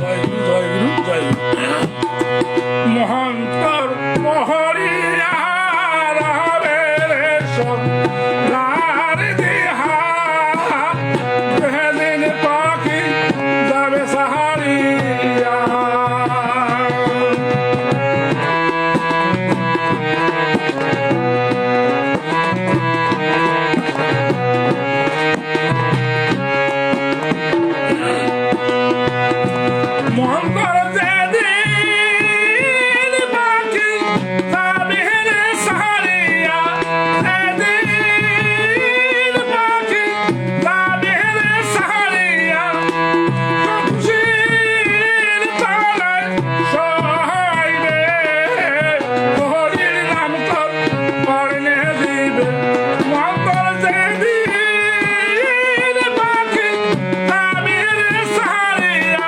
জয় গুরু জয় গুরু জয় গুরু মহান্তর মহরিয়া রাবে রে সব লার দিহা বেদিন পাখি যাবে সাহারিয়া মহান্তর যেদিন পাখি যাবে রে সাহারিয়া যেদিন পাখি যাবে রে সাহারিয়া খুশির তালায় সহাইবে হরির নাম তোর পড়লে দিবে মহান্তর যেদিন পাখি যাবে রে সাহারিয়া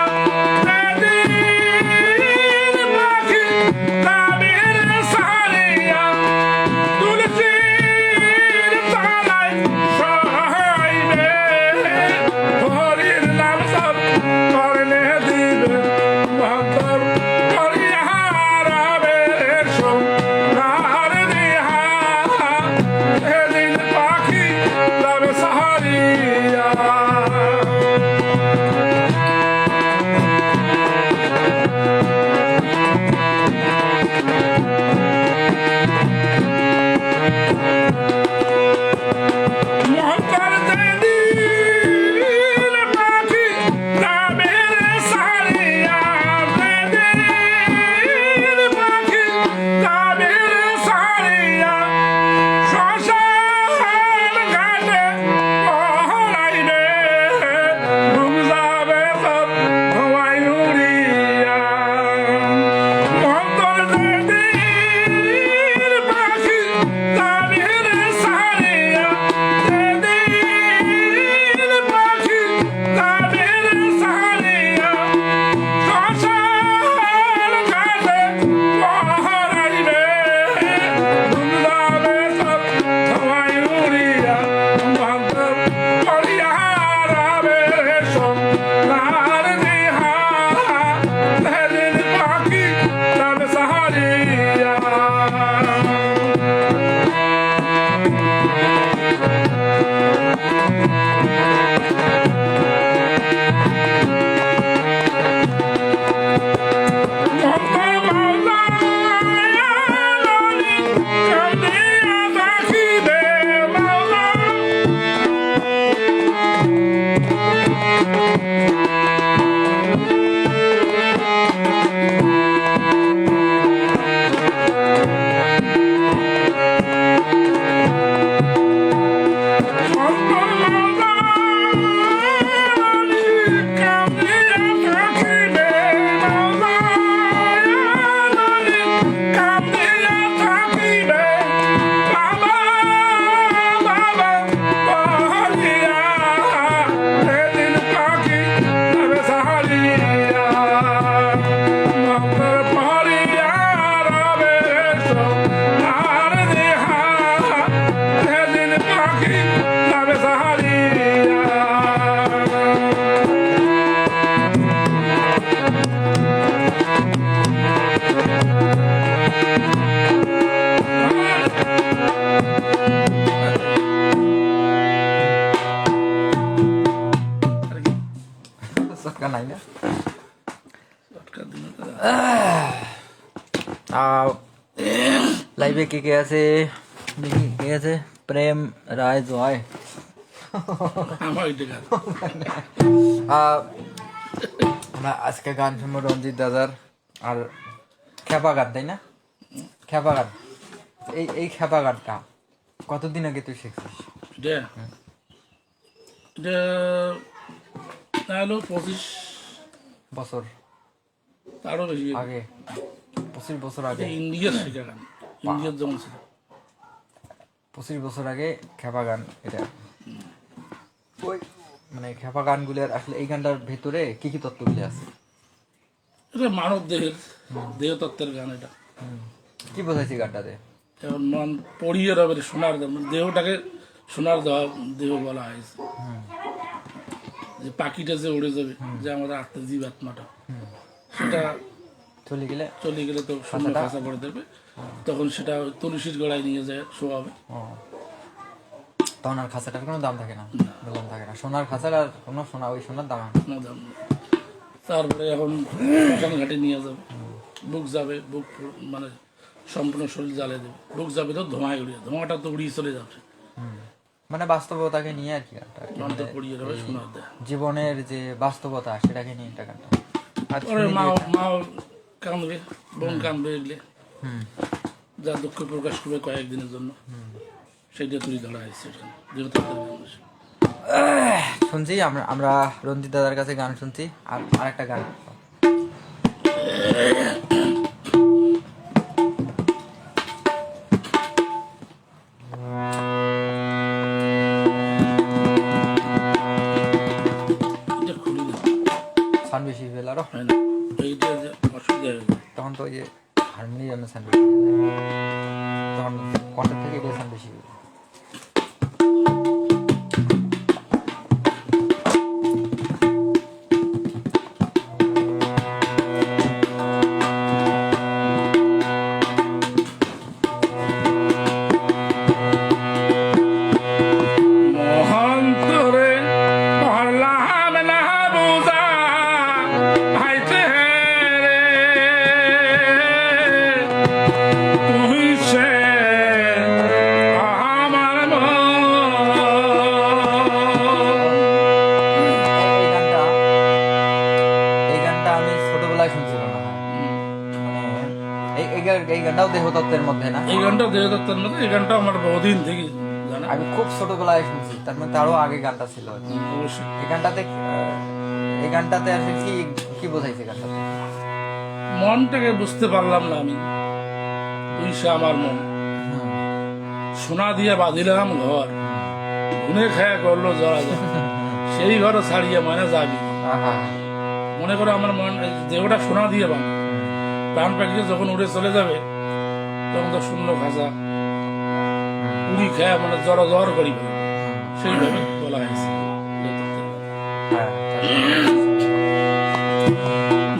যেদিন পাখি যাবে রে সাহারিয়া তুলসীর তলায় সহাইবে হরির নাম সব করলে দিবে মহান্তর করিয়া রাবে সোনার দিহা সেদিন পাখি যাবে সাহারিয়া মহান্তর যেদিন পাখি যাবে রে সাহারিয়া যেদিন পাখি যাবে রে সাহারিয়া শ্মশান ঘাটে পহরাইবে ঘুম যাবে সব হওয়াই উড়িয়া মহান্তর যেদিন পাখি যাবে রে সাহারিয়া যেদিন পাখি যাবে রে সাহারিয়া শ্মশান ঘাটে পহরাইবে ঘুম যাবে সব হওয়াই উড়িয়া মহান্তর করিয়া রাবে সোনার দিহা সেদিন পাখি যাবে সাহারিয়া সরকার নাই না লাইভে কে কে আছে দেখি কে আছে প্রেম রায় জয় আমার দেখা আমরা আজকে গান শুনবো রঞ্জিত দাদার আর খেপা গান তাই না খেপা গান এই খেপা গানটা কতদিন আগে তুই শিখছিস এটা এটা তাহলে 25 বছর তারও বেশি আগে 25 বছর আগে ইন্ডিয়ার শেখা গান ইন্ডিয়ার যেমন ছিল 25 বছর আগে খেপা গান এটা ওই মানে খেপা গানগুলোর আসলে এই গানটার ভিতরে কি কি তত্ত্বগুলি আছে এটা মানব দেহের দেহতত্ত্বের গান এটা কি বোঝাইছি গানটাতে যেমন মন পড়িয়ে রবে সোনার দেহ দেহটাকে সোনার দেহ বলা হয়েছে যে পাখিটা যে উড়ে যাবে, যে আমাদের আত্মার জীব আত্মাটা, সেটা চলে গেলে তো শূন্য খাঁচা করে দেবে, তখন সেটা তুলসীর গোড়ায় নিয়ে যায় শোয়াবে। তখন আর খাঁচাটার কোনো দাম থাকে না, দাম থাকে না। সোনার খাঁচার আর কোনো সোনা, ওই সোনার দাম কোনো দাম নেই। তারপরে এখন শ্মশান ঘাটে নিয়ে যাবে, বুক যাবে, বুক মানে সম্পূর্ণ শরীর জ্বালিয়ে দেবে, বুক যাবে তো ধোঁয়ায় উড়িয়ে, ধোঁয়াটা তো উড়িয়ে চলে যাচ্ছে, মানে বাস্তবতাকে নিয়ে আর কি গানটা, আর কি অন্তর পড়িয়ে যাবে শোনার দেয়। জীবনের যে বাস্তবতা সেটাকে নিয়ে একটা গানটা। আর পরে মা কাঁদবে, বোন কাঁদবে, এগুলো যা দুঃখ প্রকাশ করবে কয়েকদিনের জন্য, সেইটা তুই ধরা আসছে যেহেতু শুনছি আমরা রঞ্জিত দাদার কাছে গান শুনছি। আর আরেকটা গান খুলি না, সান বেশি ফেল আরো, হয় না, এইটা যে অসুবিধা হয়ে যায়। তখন তো ওই যে হারমোনিয়ামে সান বেশি, তখন কণ্ঠের থেকে এটা সান বেশি ফেলে। এই গানটাও দেহতত্ত্বের মধ্যে না? এই গানটা দেহদত্তের মধ্যে, এই গানটা আমার বহুদিন থেকে জানা, আমি খুব ছোটবেলায় শুনছি, তার মধ্যে আরো আগে গানটা ছিল। অবশ্যই এই গানটাতে আর কি কি বোঝাইছে গানটাতে? মনটাকে বুঝতে পারলাম না আমি, তুই সে আমার মন, সোনা দিয়ে বাঁধিলাম ঘর, গুনে খায়া করলো জড়া যা, সেই ঘরে ছাড়িয়ে মানে যাবি। মনে করো আমার মন, দেহটা সোনা দিয়ে বাঁধা, প্রাণ পাখিতে যখন উড়ে চলে যাবে তখন তো শূন্য খাঁচা উড়ি খায় মানে জড় করি, সেইভাবে বলা হয়েছে।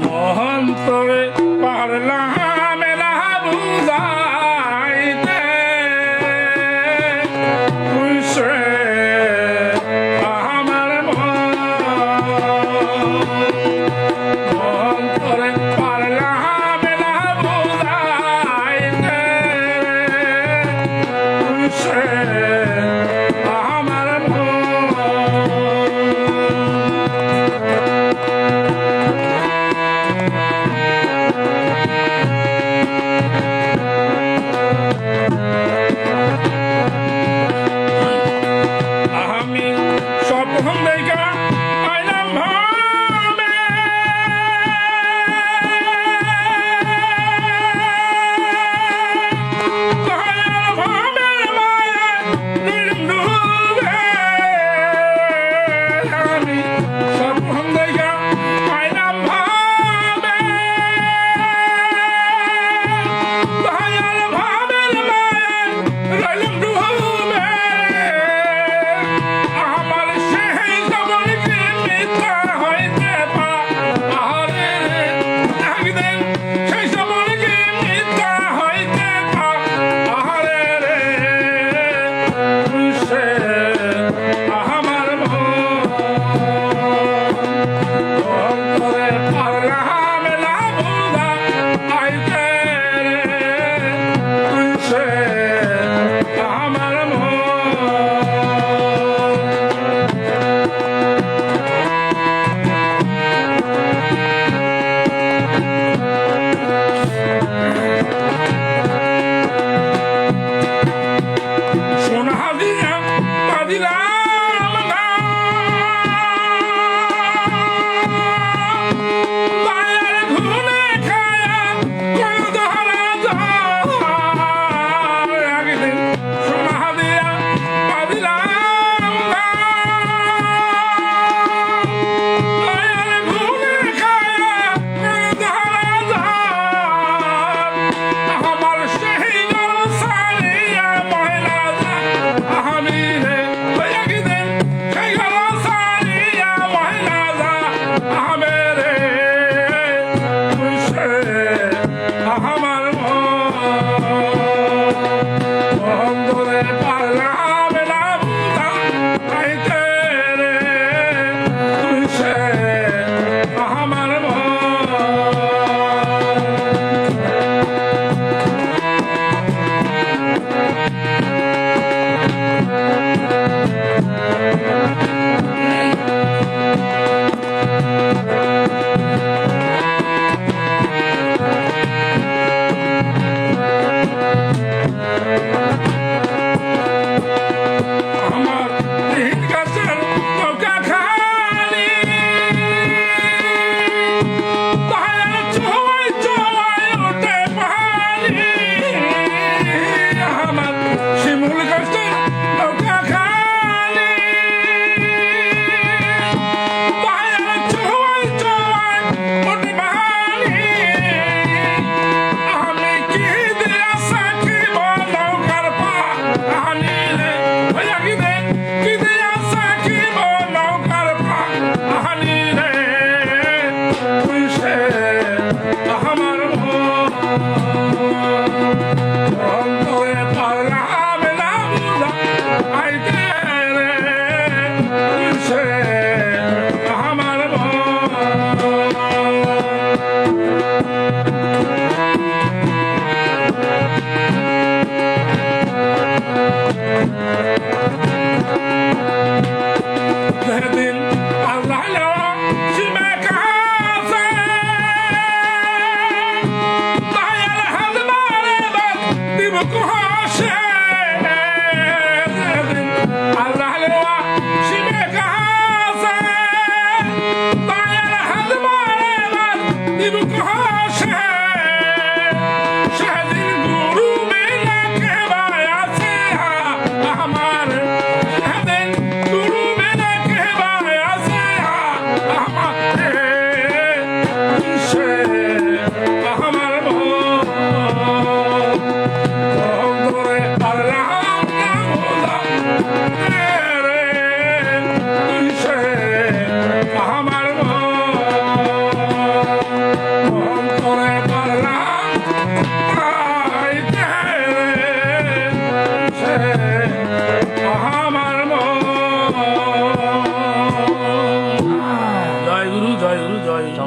মহন্তরে পারলাম না বুঝাইতে, তুইসে আমার মহন্তরে পারলাম না বুঝাইতে, তুইসে আমার আমি স্বপ্ন দেখা আইলাম ভাবে, আমি স্বপ্ন দেখা আইলাম ভাবে, রইলাম ডুবে, আমার সেই জীবন কি মিথ্যা হইতে পারে, একদিন সেই জীবন কি মিথ্যা হইতে পারে রে, তুই সে আমার মন।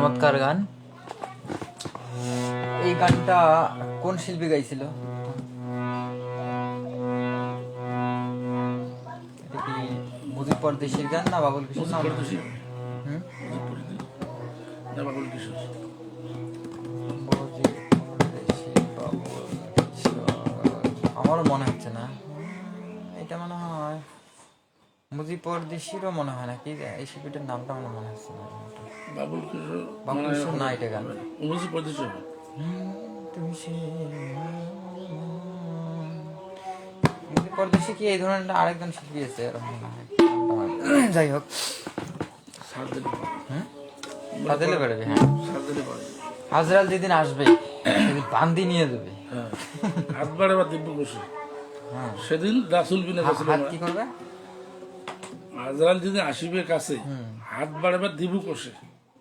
চমৎকার গান। এই গানটা কোন শিল্পী গাইছিল? এটা কি মুজিব পরদেশির গান না বাবুল কিশোর না? হুম? মুজিব পরদেশি, বাবুল কিশোর। আমারও মনে হচ্ছে না, এটা মনে হয় মুজিব পরদেশিরও মনে হয় নাকি, এই শিল্পীটার নামটা আমার মনে হচ্ছে না। বাবুল কিশোর বাবুল কিশোর না, এটা গান মুজিব পরদেশি হবে। মুজিব পরদেশি কি এই ধরনের আরেকজন শিল্পী আছে এরকম মনে হয়। যাই হোক, সার দিলে পারে। সাজেলে বেরোবে। হ্যাঁ, সার দিলে পারে। হাজরাল যেদিন আসবে সেদিন বান্দি নিয়ে দেবে। হ্যাঁ, হাত বাড়ে বা দিব্য বসে হ্যাঁ, সেদিন রাসুল বিনে হাত কি করবে? আজরাল যেদিন আসিবে কাছে হাত বাড়ে বা দিবু কষে,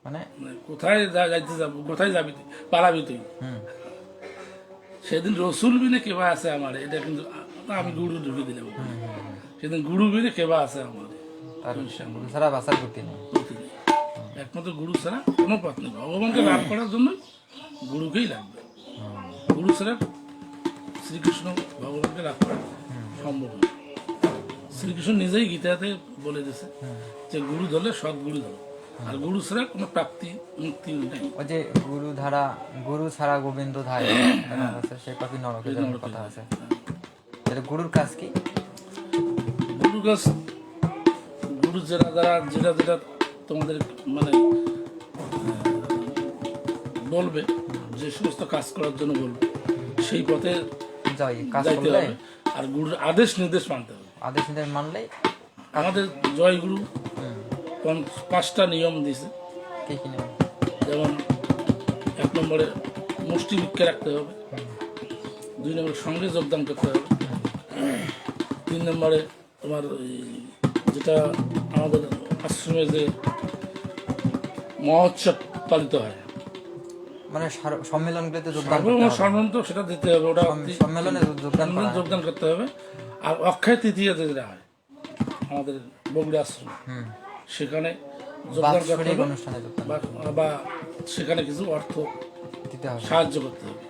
মানে কোথায় যাইতে যাবো, কোথায় যাবি তুই, পালাবি তুই। হুম, সেদিন রসুল বিনে কেবা আছে আমার, এটা কিন্তু আমি গুরু ঢুকে দিলাম। সেদিন গুরু বিনে কেবা আছে আমার, তার গুরু ছাড়া বাঁচার গতি নেই। একমাত্র গুরু ছাড়া কোনো পথ নেই। ভগবানকে লাভ করার জন্য গুরুকেই লাগবে। গুরু ছাড়া শ্রীকৃষ্ণ ভগবানকে লাভ করা সম্ভব নয়। শ্রীকৃষ্ণ নিজেই গীতাতে বলে দিয়েছে যে গুরু ধরলে সৎগুরু ধরো, আর গুরু ছাড়া কোনো প্রাপ্তি মুক্তি নেই। ওই যে গুরু ছাড়া গোবিন্দ ধায়, সে কবি নরকে যাওয়ার কথা আছে। এটা গুরুর কাজ কি? গুরু কাজ, গুরু যেটা তোমাদের মানে বলবে, যে সমস্ত কাজ করার জন্য বলবে, সেই পথে যাই কাজ যাইতে করলে, হবে। আর গুরুর আদেশ নির্দেশ মানতে হবে। আদেশ নির্দেশ মানলেই। আমাদের জয় গুরু 5টা নিয়ম দিয়েছে। কি কি নেই? যেমন 1 নম্বরে মুষ্টি ভিক্ষা রাখতে হবে, 2 নম্বরে সঙ্গে যোগদান করতে হবে, 3 নম্বরে তোমার যেটা আমাদের আশ্রমে যে মহোৎসব পালিত হয়, মানে সম্মেলনগুলোতে যোগদান করতে হবে। সাধারণত সেটা দিতে হবে, ওটা সম্মেলনে যোগদান করতে হবে। আর অক্ষয় তৃতীয়া যেটা হয় আমাদের বগুড়া আশ্রম, সেখানে যোগদান করতে হবে, অনুষ্ঠানে যোগদান বা সেখানে কিছু অর্থ দিতে হবে, সাহায্য করতে হবে।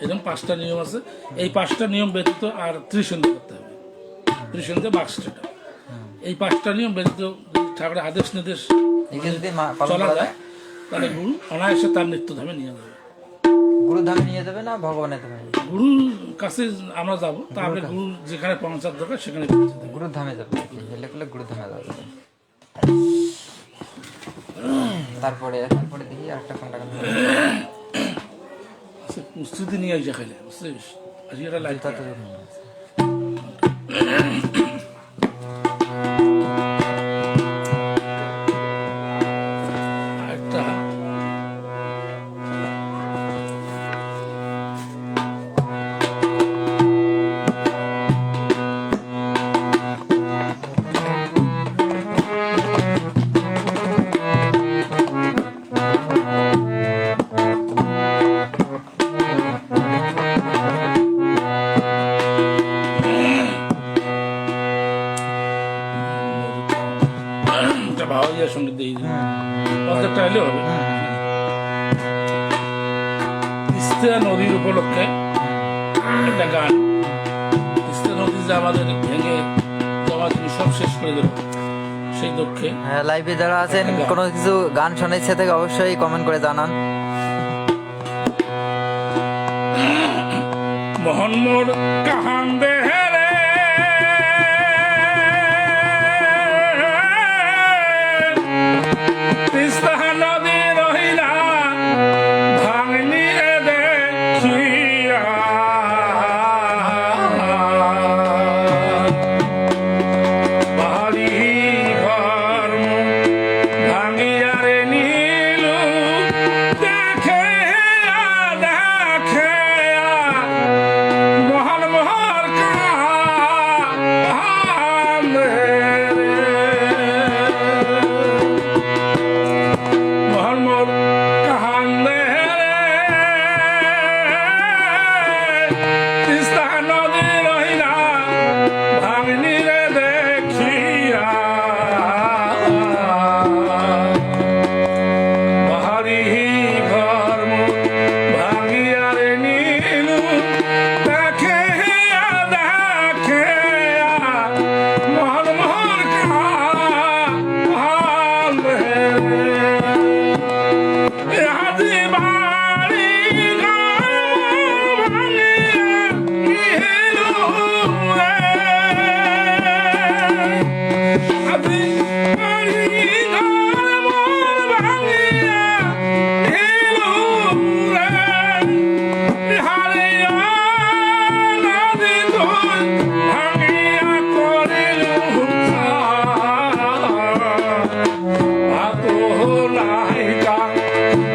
এরকম 5টা নিয়ম আছে। এই 5টা নিয়ম ব্যতীত আর ত্রিসন্ধি করতে হবে, ত্রিসন্ধি বাক্সটা। এই 5টা নিয়ম ব্যতীত ঠাকুরের আদেশ নির্দেশ চলা যায়, তাহলে গুরু অনায়াসে তার নিত্যধামে নিয়ে যাবে। গুরু ধামে নিয়ে যাবে না ভগবানের ধামে? গুরুর কাছে আমরা যাবো, তাহলে গুরু যেখানে পৌঁছার দরকার সেখানে পৌঁছে দেবে। গুরুর ধামে যাবে, হেলে করলে গুরুর ধামে যাবে। তারপরে দেখি আরেকটা কোনটা গান। প্রস্তুতি নিয়ে আসে খাইলে, বুঝছিস? আজকে একটা লাইট একটা ভাওয়াইয়ার সঙ্গে দিয়ে অর্ধেকটা হলে হবে। তিস্তা নদীর উপলক্ষে একটা গান। তিস্তা নদী যে আমাদের ভেঙে জমা তিনি সব শেষ করে দিল, সেই দুঃখে। হ্যাঁ, লাইভে যারা আছেন কোনো কিছু গান শোনাইছে থেকে অবশ্যই কমেন্ট করে জানান। মোহন মোর কাহান দেহে রে, তিস্তা নদী রহিলা ভাঙনি দেখিয়া, বাড়ি ঘর ভাঙিয়া রে নীলু দেখে দেখে মোহন মোহর ভাতো নাই গান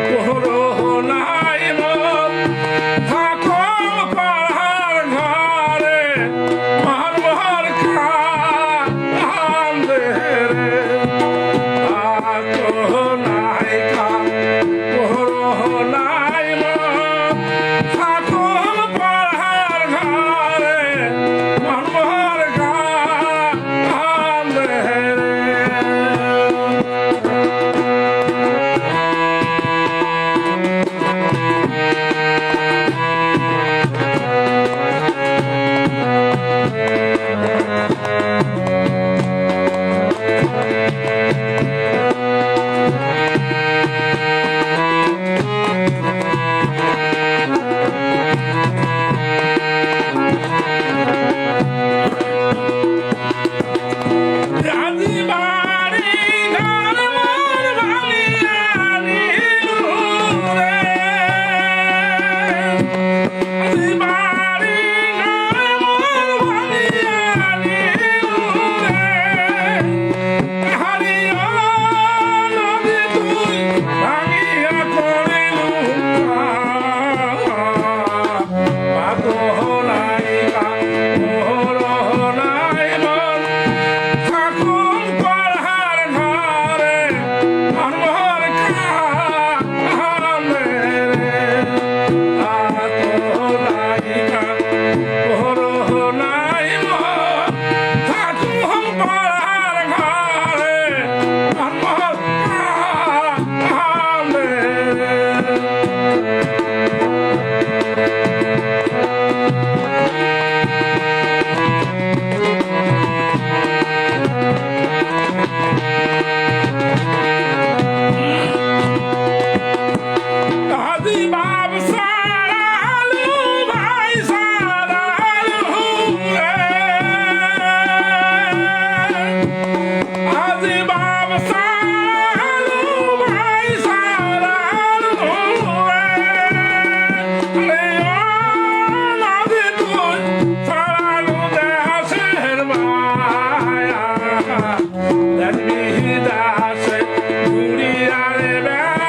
তোরো নাই মন থাকো পাহাড় ঘরে মানবর কান্দে রে ভাতো নাই গান তোরো নাই মন থাকো পাহাড় ঘরে মানবর কান্দে রে রাজি বাড়ি ঘর মোর ভাঙিয়া নিলু রে রাজি বাড়ি ঘর মোর ভাঙিয়া নিলু রে হারিয়া নদী তুই ভাঙিয়া করিলু পাতো নাই মোর নাই মন ঠাকুর পাহাড় ঘরে মানবর কান্দে রে আতো নাই তোর নাই মন ঠাকুর পাহাড় ঘরে মানবর কান্দে রে Hadi bab saralu bhai saralu Hadi bab saralu bhai saralu Hadi tuj saralu de hasher maya Dadmi dase duriya re bela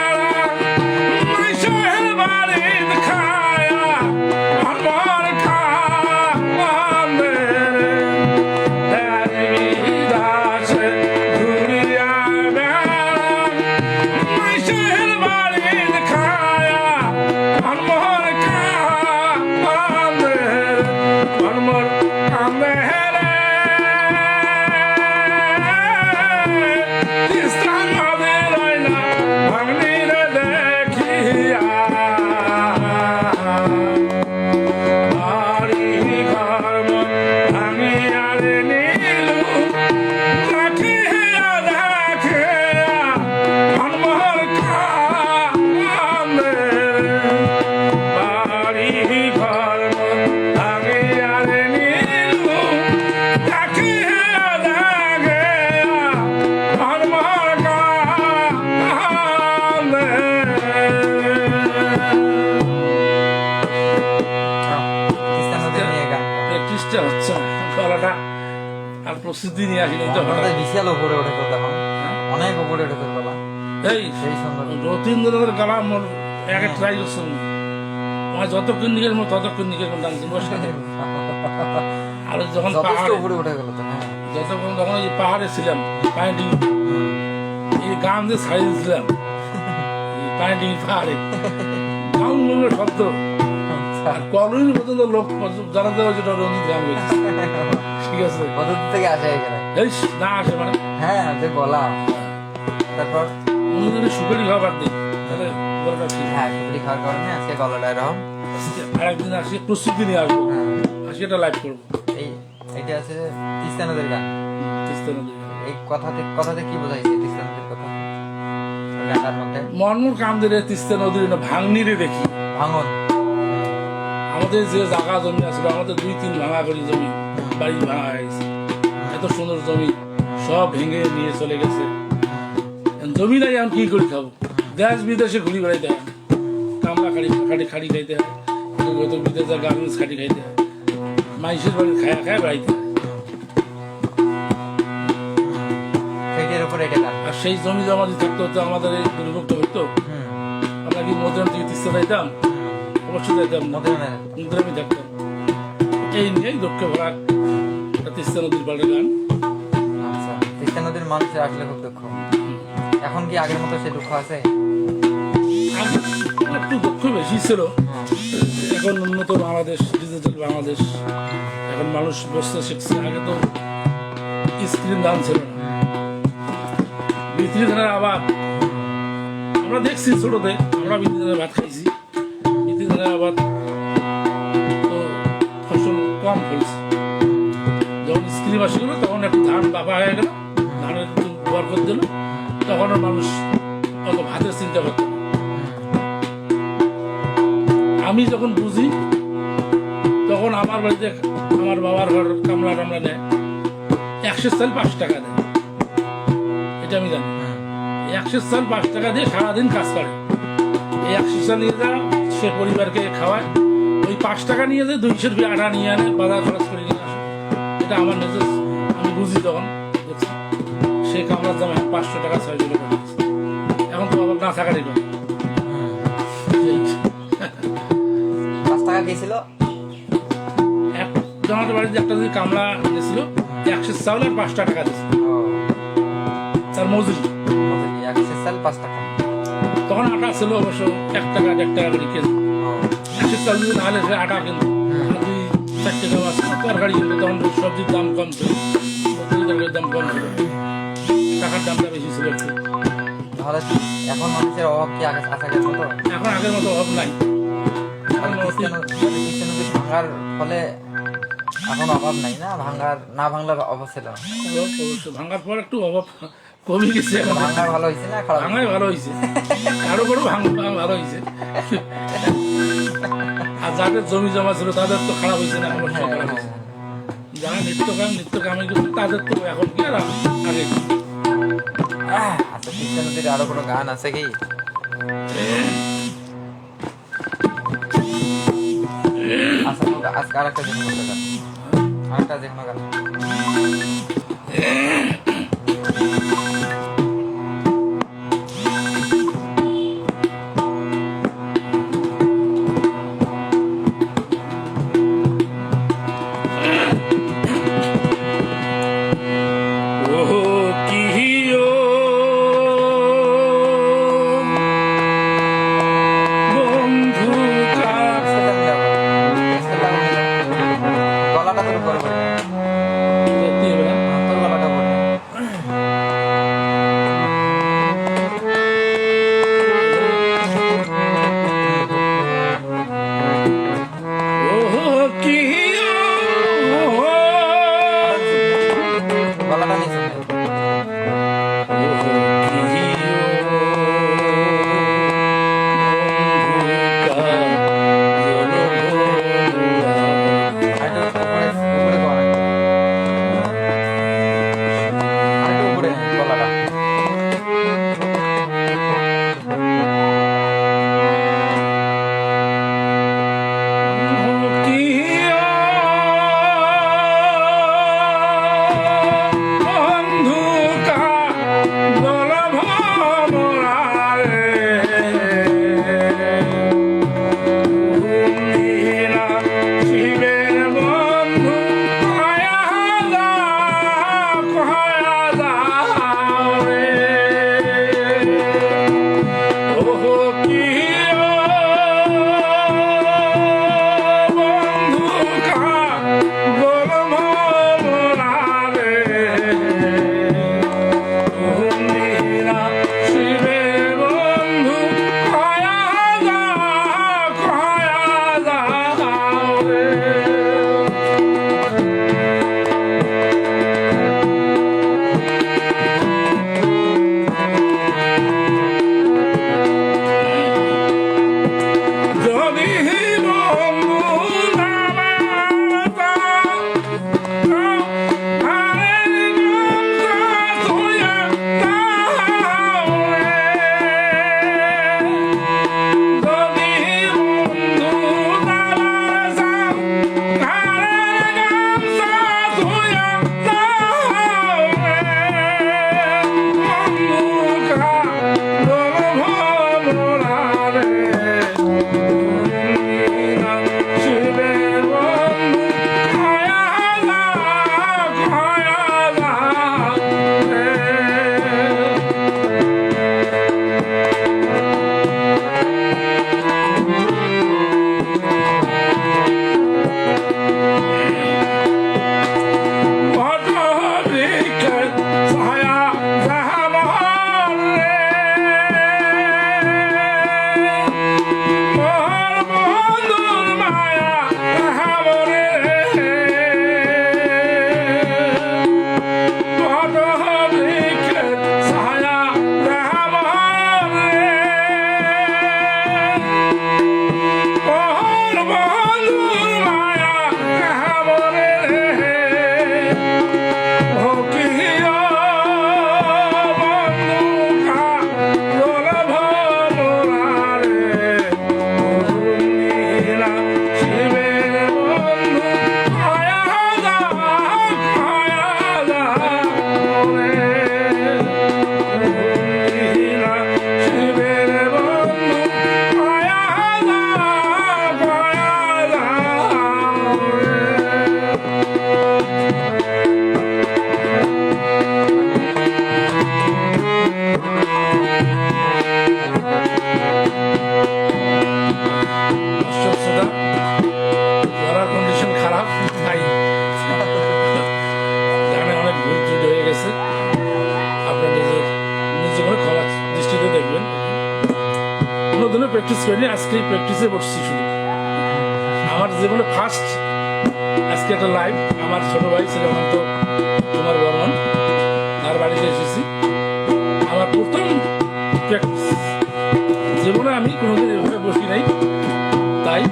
প্র্যাকটিসটা হচ্ছে না গলাটা আর প্রস্তুতি নিয়ে আসি তো আমাদের বিশাল উপরে উঠেছে তখন অনেক উপরে উঠেছে গলা এই সেই সুন্দর রতীন্দ্রের গলা মোর একে ট্রাই করছে আমার যতক্ষণ নিকের মতো ততক্ষণ নিকের মতো ডান্স বসে আর যখন যথেষ্ট পাহাড়ে উপরে উঠে গেল তো হ্যাঁ যতক্ষণ যখন ওই পাহাড়ে ছিলাম পাইন্টিং এই গান যে ছাড়িয়ে দিয়েছিলাম এই পাইন্টিং পাহাড়ে গান লোকের শব্দ আর কলোনি পর্যন্ত লোক জানা দেওয়া যেটা রঞ্জিত গান গেছে ঠিক আছে কত দূর থেকে আসে এখানে এই না আসে মানে হ্যাঁ যে গলা তারপর অন্য যদি সুপারি খাওয়া বাদ দিই তাহলে গলাটা ঠিক হ্যাঁ সুপারি খাওয়ার কারণে আজকে গলাটা এরকম আর একদিন আসি প্রস্তুতি নিয়ে আসবো হ্যাঁ আসি এটা লাইভ করবো এই এটা আছে তিস্তা নদীর গান তিস্তা নদী এই কথাতে কি বোঝাইছে তিস্তা নদীর কথা ওই গানটার মধ্যে মনমোর কাম দিলে তিস্তা নদীর না ভাঙনিরে দেখি ভাঙন আমাদের যে জায়গা জমি আছে আমাদের 2-3 ভাঙা করি জমি বাড়ি ভাঙা হয়েছে এত সুন্দর জমি সব ভেঙে নিয়ে চলে গেছে জমি নাই এখন কি করে খাবো দেশ বিদেশে ঘুরি বেড়াইতে হয় কামলা খাটি খাইতে হয় হয়তো বিদেশে গার্মেন্টস খাটি খাইতে হয় মাইসের বাড়ি খায়া বেড়াইতে হয় সেইটার উপরে এটা গান আর সেই জমি জমা দিয়ে থাকতে হতো, আমাদের এই দুর্ভোগ হইতো। হুম আমরা কি মধ্যম থেকে তিস্তা যাইতাম? অবশ্যই যাইতাম না, মধ্যমে থাকতাম। এই নিয়েই দুঃখে ভরা একটা তিস্তা নদীর পাড়ে গান। আচ্ছা, তিস্তা নদীর মানুষের আসলে খুব দুঃখ। এখন কি আগের মতো সেই দুঃখ আছে? আগে একটু দুঃখ বেশি ছিল, এখন উন্নত বাংলাদেশ, ডিজিটাল বাংলাদেশ, এখন মানুষ বসতে শিখছে। আগে তো স্ক্রিন দাম ছিল না, বিক্রি ধানের আবার আমরা দেখছি ছোটতে, আমরা বিক্রি ধানের ভাত খাইছি। বিক্রি ধানের আবার তো ফসল কম ফলছে। যখন স্ক্রিন আসে গেলো তখন একটু ধান বাবা হয়ে গেল, ধানের একটু বরকত দিল, তখন আর মানুষ অত ভাতের চিন্তা করতো না। আমি যখন বুঝি তখন আমার বাড়িতে আমার বাবার ঘর কামলা টামলা নেয়, 100 চাল 5 টাকা দেয়, এটা আমি জানি। 100 চাল 5 টাকা দিয়ে সারাদিন কাজ করে। এই 100 চাল নিয়ে যা সে পরিবারকে খাওয়ায়, ওই 5 টাকা নিয়ে যায় 200 রুপিয়া আটা নিয়ে আনে, বাজার খরচ করে নিয়ে আসে। এটা আমার নিজের, আমি বুঝি তখন দেখছি। সে কামলার দাম এখন 500 টাকা 600 টাকা দিচ্ছে। এখন তো আবার না থাকারই কথা। 5 টাকা দিয়েছিল এক আমাদের বাড়িতে একটা যদি কামলা গেছিল, 100 চাউল আর 5 টাকা দিয়েছিল তার মজুরি। 100 চাল 5 টাকা। তখন আটা ছিল অবশ্য 1 টাকা 1.5 টাকা করে কেজি। 100 চাল যদি না হলে সে আটা কিন্তু 2-4 টাকা আছে তরকারি কিন্তু, তখন সবজির দাম কম ছিল, তরকারির দাম কম ছিল, টাকার দামটা বেশি ছিল একটু। তাহলে এখন মানুষের অভাব কি আগে আগের মতো? এখন আগের মতো অভাব নাই। তিস্তা নদী ভাঙার ফলে এখন অভাব নাই না? না ভাঙলে অভাব ছিল না। অবশ্য ভাঙার পর একটু অভাব কমে গেছে। এখন ভাঙা ভালো হয়েছে না খারাপ? ভাঙাই ভালো হয়েছে, আরো বড় ভালো হয়েছে। আর যাদের জমি জমা ছিল তাদের তো খারাপ হয়েছে না, অবশ্যই খারাপ হয়েছে। যারা নিত্য কামে করছে তাদের তো এখন কি আর আগে। আচ্ছা, তিস্তা নদীর আরো কোনো গান আছে কি? আচ্ছা, আজকে আরেকটা যে কোনো গান, আরেকটা যে কোনো গান। গলাটা তোর করে বলি, তোর গলাটা বলি। কোনোদিনও প্র্যাকটিস করিনি, আজকে প্র্যাকটিসে বসছি শুধু। আমার জীবনে ফার্স্ট আজকে একটা লাইভ, আমার ছোট ভাই শ্রীকান্ত কুমার বর্মন, তার বাড়িতে এসেছি। আমার প্রথম প্র্যাকটিস জীবনে, আমি কোনোদিন এভাবে বসি নাই। তাই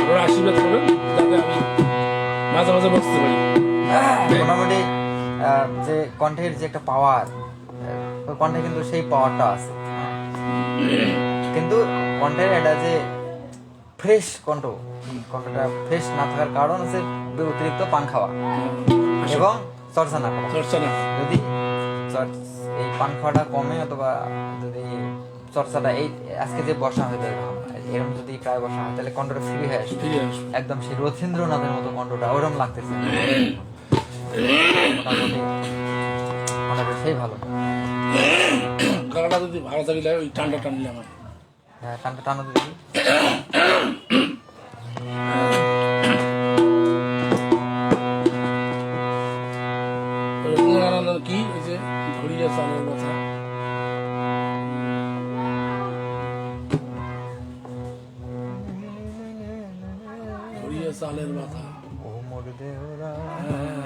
ওরা আশীর্বাদ করবেন যাতে আমি মাঝে মাঝে বসতে পারি। মোটামুটি যে কণ্ঠের যে একটা পাওয়ার, ওই কণ্ঠে কিন্তু সেই পাওয়ারটা আছে, কিন্তু কণ্ঠের এটা যে ফ্রেশ কণ্ঠটা ফ্রেশ না থাকার কারণ হচ্ছে অতিরিক্ত পান খাওয়া এবং চর্চা না করা। চর্চা না, যদি এই পান খাওয়াটা কমে, অথবা যদি চর্চাটা এই আজকে যে বসা হয়ে যায় এরকম যদি প্রায় বসা হয়, তাহলে কণ্ঠটা ফ্রি হয়ে আসবে, ফিরে আসবো। একদম সেই রথীন্দ্রনাথের মতো কণ্ঠটা ওরকম লাগতেছে। মোটামুটি কণ্ঠটা সেই ভালো। গলাটা যদি ভালো থাকলে ওই ঠান্ডা টানলে আমার হ্যাঁ, টানটা টানো দিদি। রবীন্দ্রনাথ কি ওই যে ঘড়িয়া চালের কথা, ঘড়িয়া চালের কথা, ও মোর দেওরা,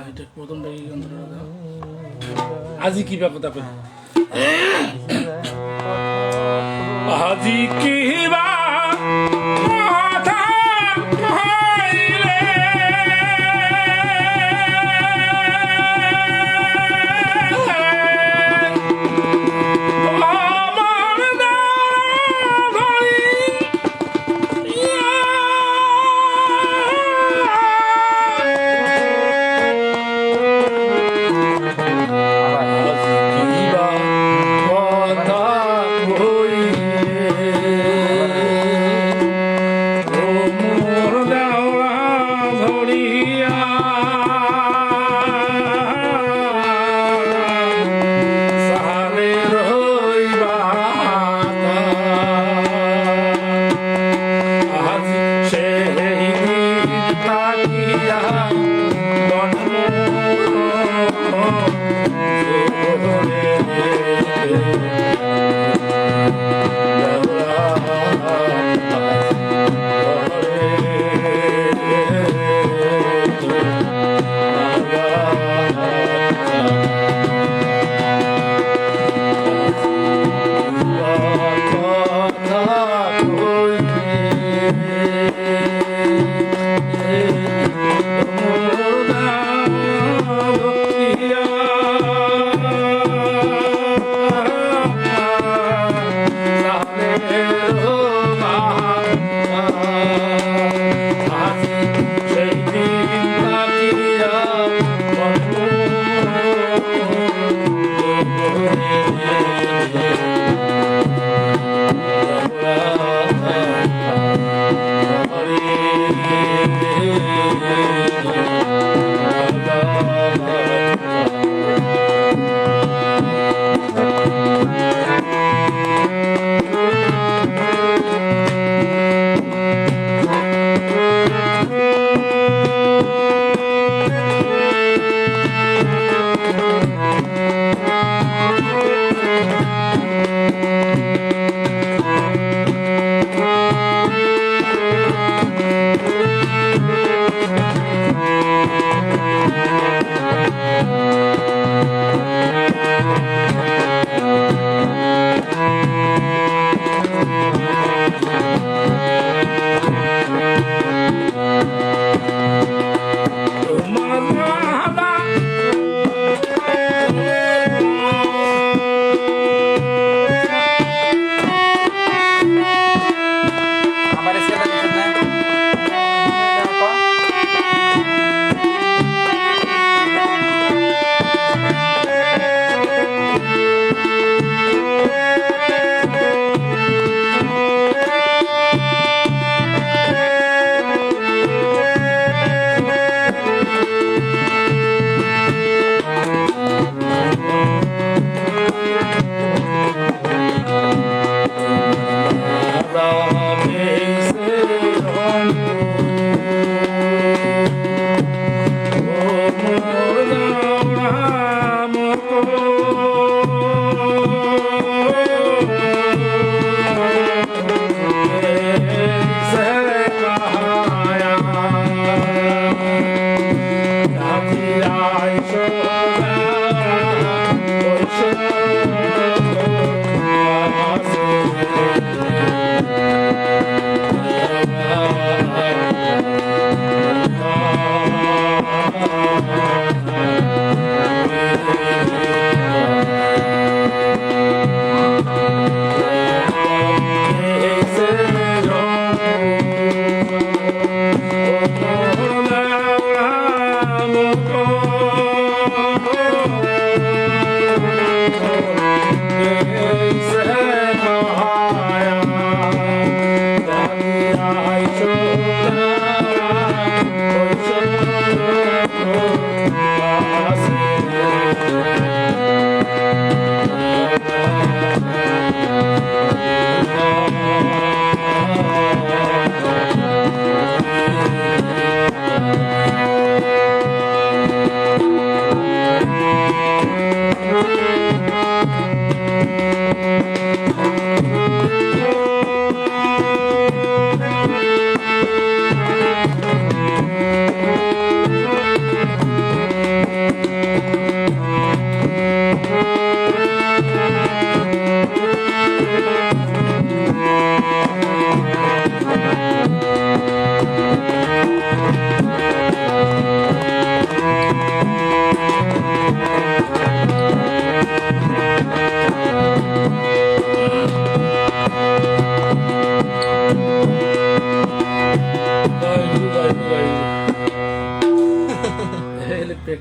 এটা প্রথমটা কি গান? আজি কি বা কথা কই, আজি কি বা কথা কইলে আমার দাড়ি আবার কিবা কথা কইলে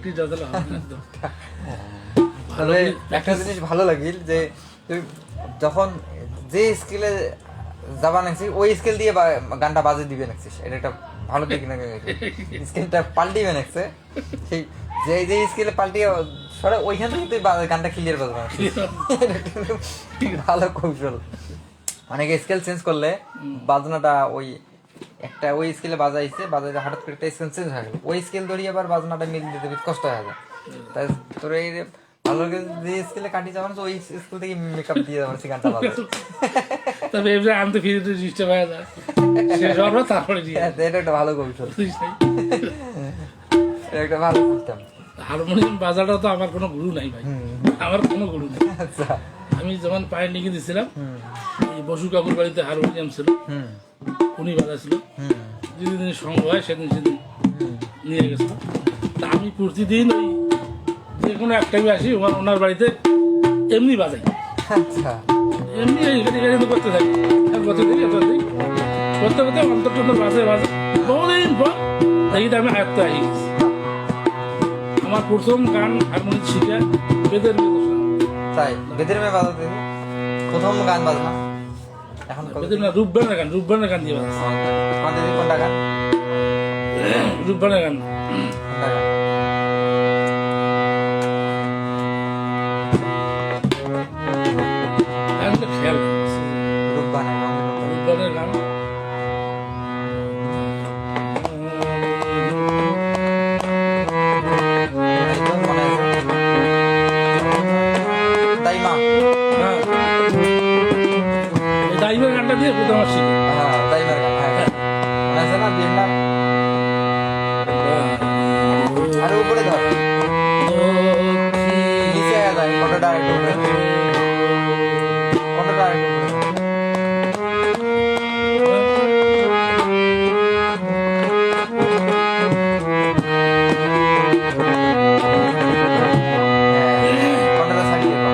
প্র্যাকটিস আছে না হবে না একদম। তবে একটা জিনিস ভালো লাগিল যে তুই যখন যে স্কেলে যাবা নাকছিস ওই স্কেল দিয়ে গানটা বাজে দিবে নাকছিস, এটা একটা ভালো দিক না। স্কেলটা পাল্টিবে নাকছে, সেই যে যে স্কেলে পাল্টিয়ে সরে ওইখান থেকে তুই গানটা ক্লিয়ার বাজবা নাকছিস। এটা কিন্তু ভালো কৌশল। অনেকে স্কেল চেঞ্জ করলে বাজনাটা ওই একটা ওই স্কেলে বাজাইছে হঠাৎ করে একটা স্কেল চেঞ্জ হয়ে গেল, ওই স্কেল ধরিয়ে আবার বাজনাটা মিল দিতে কষ্ট হয়ে যায়। তাই তোর এই ভালো করে যে স্কেলে কাটি যাওয়ার ওই স্কুল থেকে মেকআপ দিয়ে যাওয়ার গানটা বাজায়। তবে এবারে আনতে ফিরে ডিস্টার্ব হয়ে যায়, শেষ হওয়ার পর তারপরে দিয়ে এটা একটা ভালো কৌশল, এটা একটা ভালো সিস্টেম। হারমোনিয়াম বাজাটা তো আমার কোনো গুরু নাই ভাই, আমার কোনো গুরু নেই। আচ্ছা, আমি যখন পায়ে লিখে দিয়েছিলাম, এই বসু কাকুর বাড়িতে হারমোনিয়াম ছিল, উনি বাজাইছিল, যেদিন সঙ্গ হয় সেদিন নিয়ে গেছিল। তা আমি প্রতিদিন ওই যে কোনো এক টাইমে আসি ওনার বাড়িতে এমনি বাজাই, আচ্ছা, এমনি এখানে করতে থাকি, করতে করতে অন্তর বাজে বহুদিন পর দেখি আমি আয়ত্ত আহি গেছি। আমার প্রথম গান হারমোনিয়াম শিখে বেদের তাই বেদের মেয়ে বাজাতে প্রথম গান বাজনা এখন বেদের না রূপবানের গান দিয়ে বাজাচ্ছে। কোনটা গান? রূপবানের গান, কোনটা গান? গানটা খেয়াল রূপবানের রূপবানের গান। দাইমা, হ্যাঁ, এই দাইমের গানটা দিয়ে প্রথম আমার শিখে। হ্যাঁ দাইমার গান, হ্যাঁ মনে আছে না বিয়ের নাম? আরে উপরে ধর, নিচে আয়া যায় কতটা আরেকটু উপরে, কতটা আরেকটু উপরে ধর। কতটা ছাড়িয়ে দাও।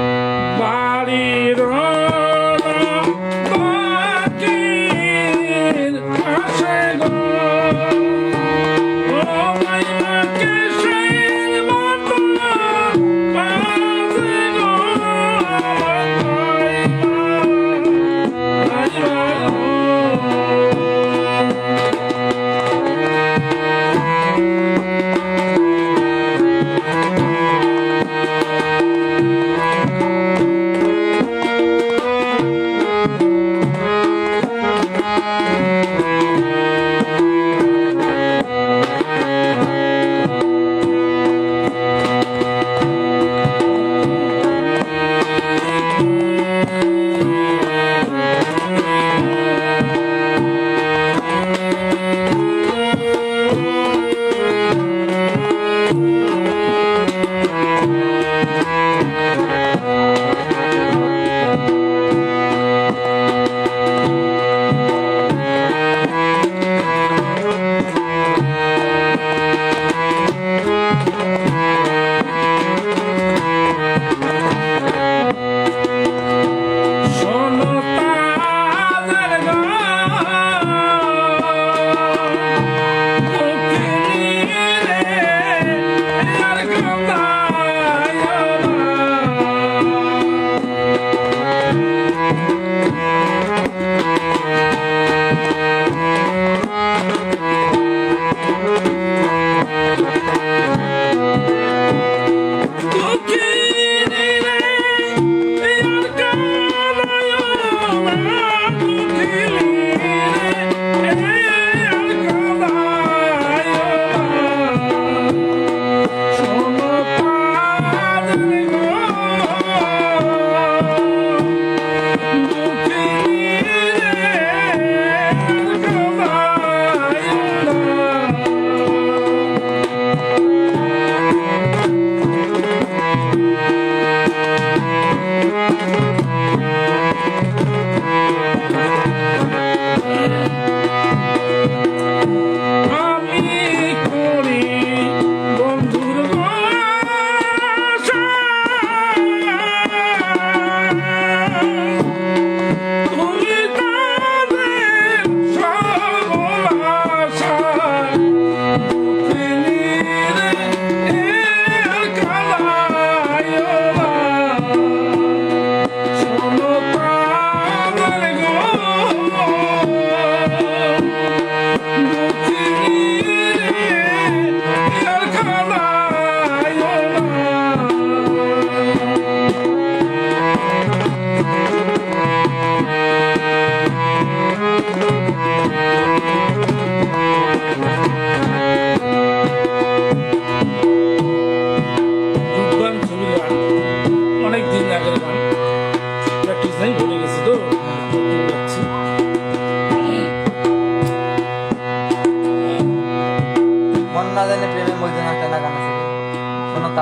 বাড়ির বাকির পাশে গো, ও মাইমা কিসের মতো বাজে গো, মাইমা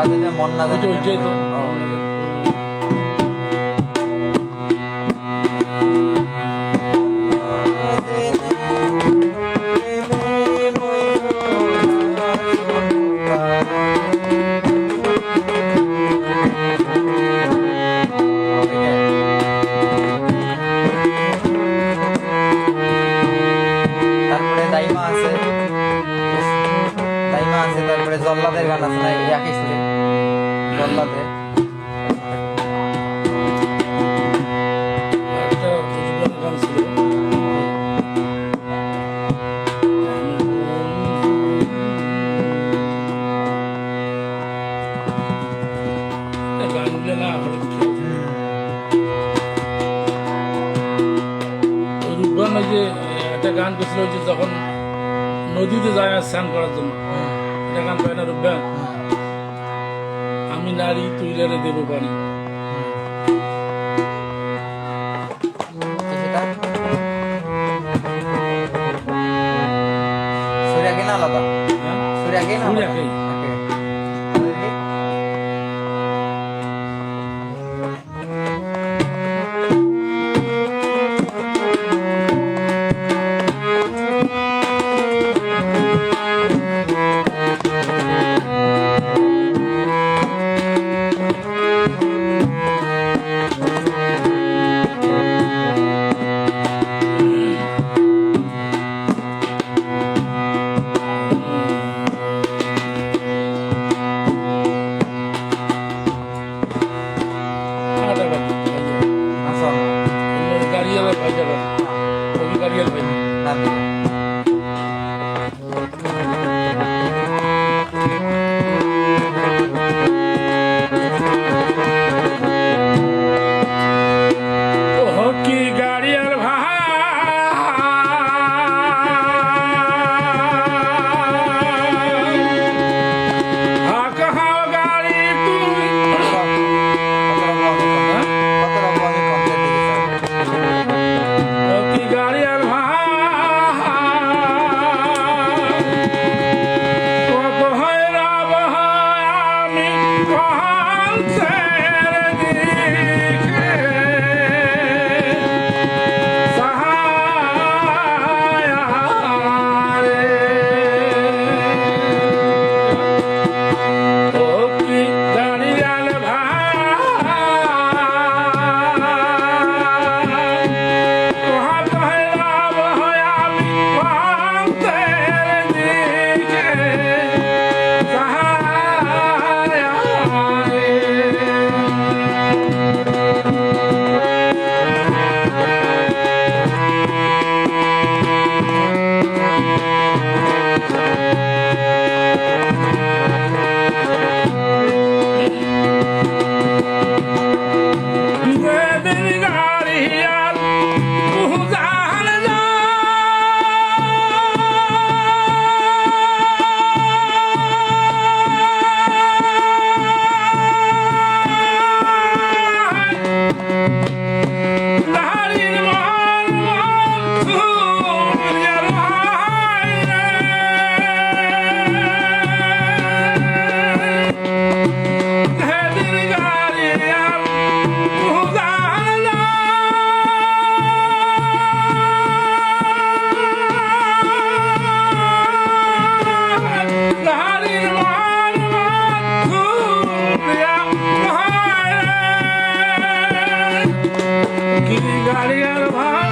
তাদের যে মন না জানে ওইটাই তো ও, তারপরে দাইমা আছে, দাইমা আছে, তারপরে জল্লাদের গান আছে না এই একই সুরে, জল্লাদের একটা যুগের গান ছিল এই গানগুলো না হলে ওই রূপবান ওই যে একটা গান করছিল ওই যে যখন নদীতে যায় স্নান করার জন্য একটা গান পায় না রূপবান, আমি নারী তুই রে দেবো পানি। সেটা সুরে আগে না আলাদা, হ্যাঁ? সুরে আগে না সুরে আলাদা? একই। ওকে। আটা গান আসল গাড়িয়ালের ভাই যারা ওই গাড়িয়াল ভাই না ও কি গাড়িয়াল ভাই কাহা গাড়ি তুই কত রকম আমি কনসার্ট দেখেছি। ও কি গাড়িয়াল ভাই কত হয়রাম হয় আমি কনসের দিকে সহায় রে। ও কি গাড়িয়াল ভাই তোহার হয়রাম হয় আমি কনসের দিকে সহায় রে। বেদের গাড়িয়াল উজান নারীর মন সূর্যের ভাই রে। বেদের গাড়িয়াল উজান নারীর মন সূর্যের ভাই রে। কি গাড়িয়াল ভাই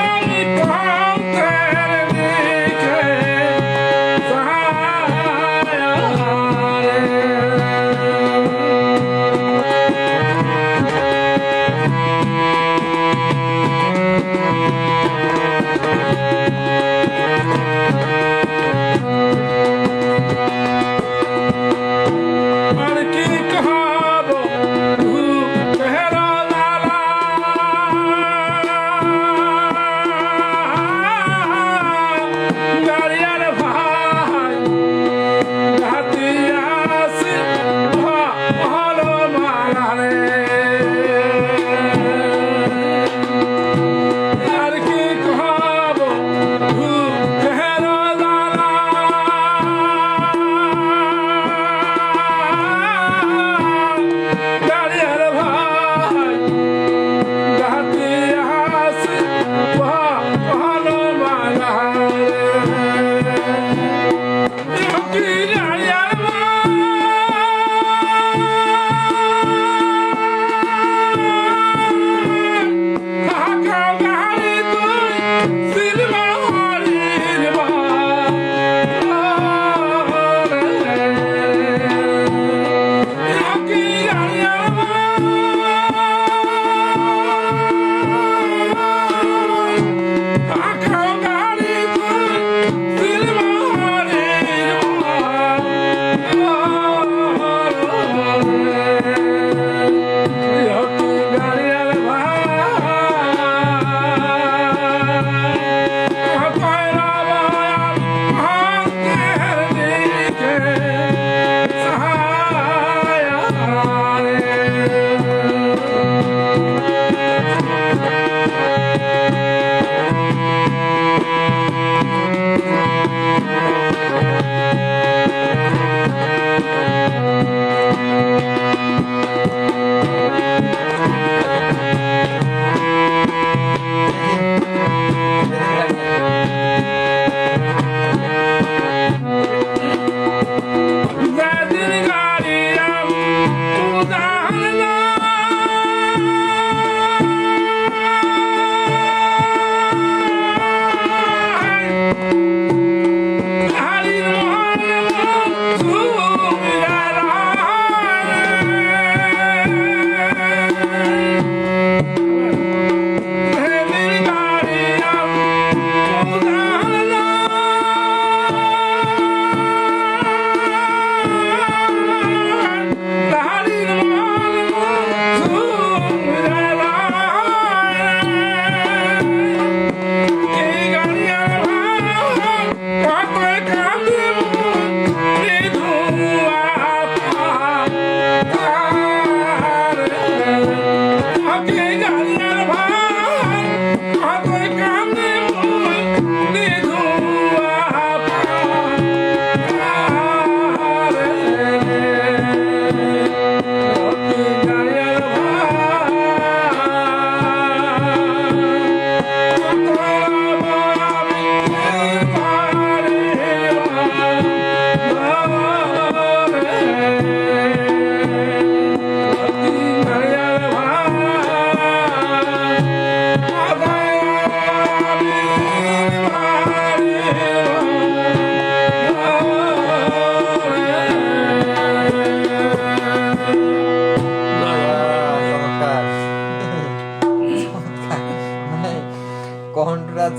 আমি কন্তের দিকে সহায় রে। আর কি কহব তেহরা লালা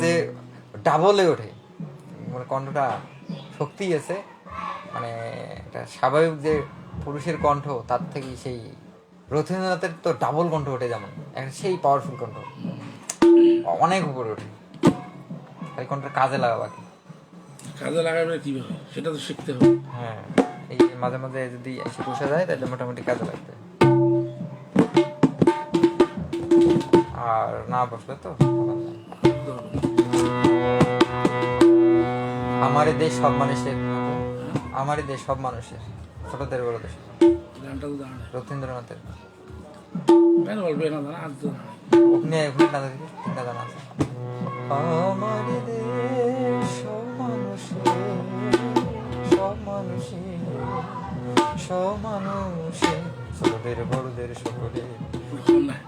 যে ডাবলে ওঠে, মানে কণ্ঠটা শক্তি আছে, মানে একটা স্বাভাবিক যে পুরুষের কণ্ঠ তার থেকে সেই রথীন্দ্রনাথের তো ডাবল কণ্ঠ ওঠে, যেমন একটা সেই পাওয়ারফুল কণ্ঠ, অনেক উপরে ওঠে। এই কণ্ঠটা কাজে লাগা বাকি। কাজে লাগাবে কিভাবে সেটা তো শিখতে হবে। হ্যাঁ, এই মাঝে মাঝে যদি এসে বসে যায় তাহলে মোটামুটি কাজে লাগবে, আর না বসলে তো ব্যাপার নাই। আমারই দেশ সব মানুষের, আমারই দেশ সব মানুষের, ছোটদের বড়দের, গানটা তো জানা রথীন্দ্রনাথের। গান বলবে না জানা আজ তো জানা ওখানে ওখানে টানা দিকে তিনটা গান আছে। আমারই দেশ সব মানুষের, সব মানুষের, সব মানুষের, ছোটদের বড়দের সকলের। নাই।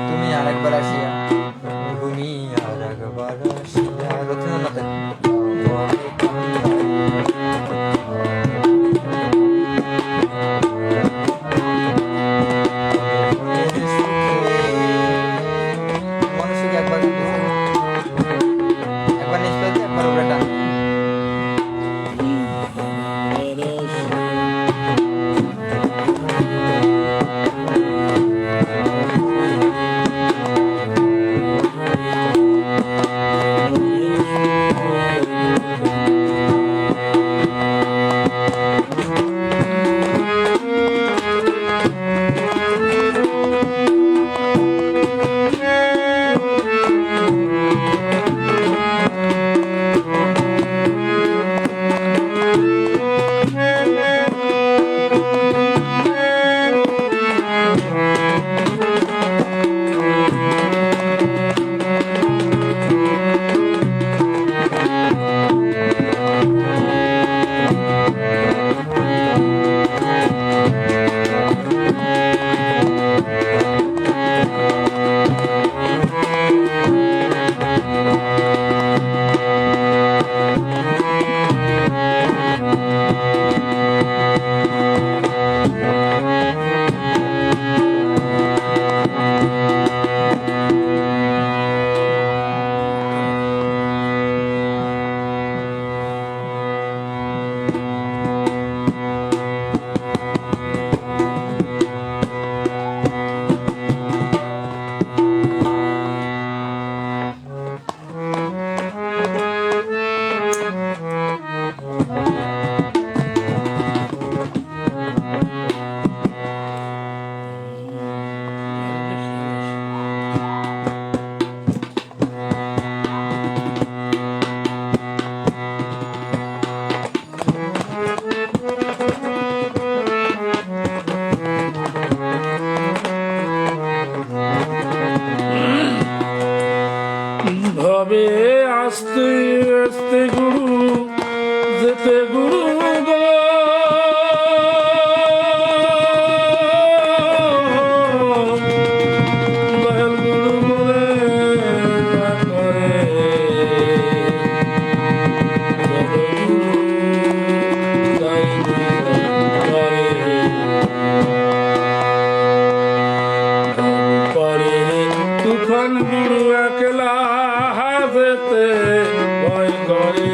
তুমি আরেকবার আসিয়া, তুমি আরেকবার আসিয়া, রথীন্দ্রনাথের। মানুষকে একবার একবার নিষ্পাত একবার উপরে টান। ভবে আস্তে আস্তে গুরু যেতে গুরু গো, দয়াল গুরু বলে না করে, জগগুরু তাই করে তুফান গুরু একলা হাতে ভয় করে,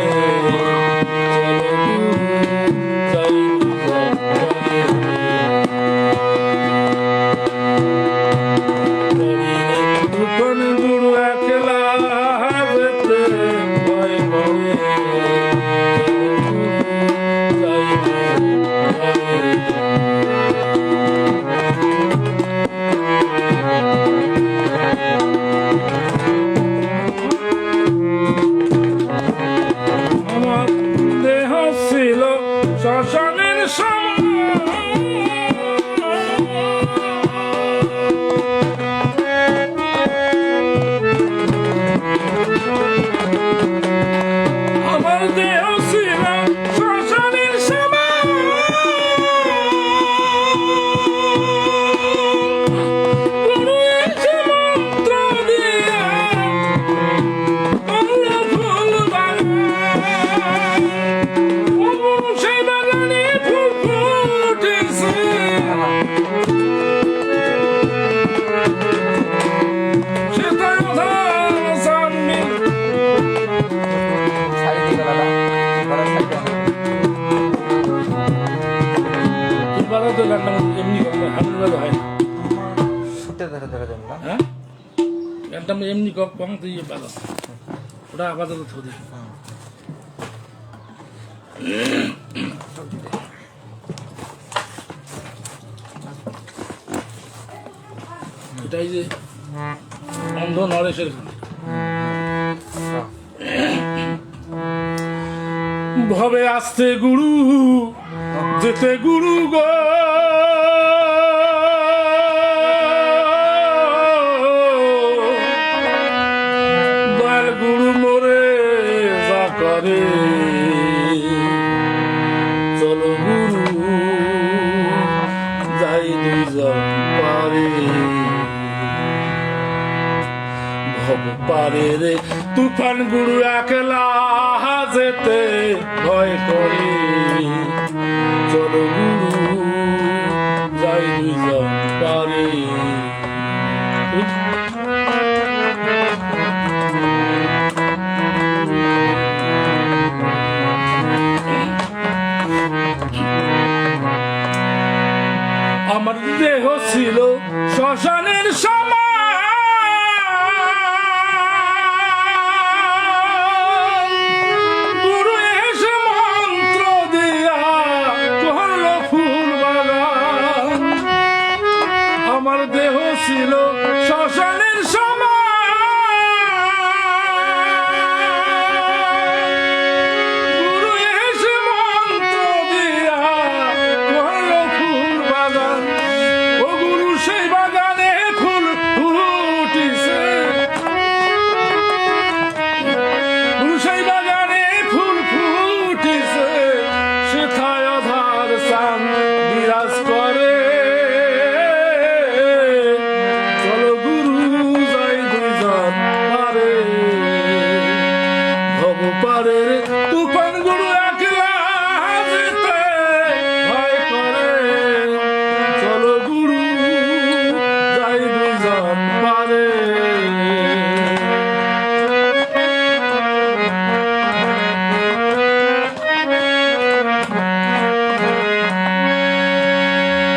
তুফান গুরু একলা হাতে ভয় করে, একটা এমনি কম দিয়ে পেল ওটা আপাতত থরি এটাই যে অন্ধ নরেশের ভবে আসতে গুরু যেতে গুরু গো দয়াল গুরু মোরে যা করে চলো গুরু যাই দুইজন পারে ভব পারে রে তুফান গুরু একলা যেতে ভয় করে চলো গুরু যাই দুইজন পারে আমার দেহ ছিল শ্মশানের সমান গুরু এসে মন্ত্র দিয়া করলো ফুল বাগান আমার দেহ ছিল শ্মশানের সমান গুরু এসে মন্ত্র দিয়া করলো ফুল বাগান ও গুরু সেই বাগানে ফুল ফুটিছে গুরু সেই বাগানে ফুল ফুটিছে সেথায় আধার চান বিরাজ করে চলো গুরু যাই দুইজন পারে ভব পারে রে তুফান গুরু একলা যেতে ভয় করে চলো গুরু যাই দুইজন পারে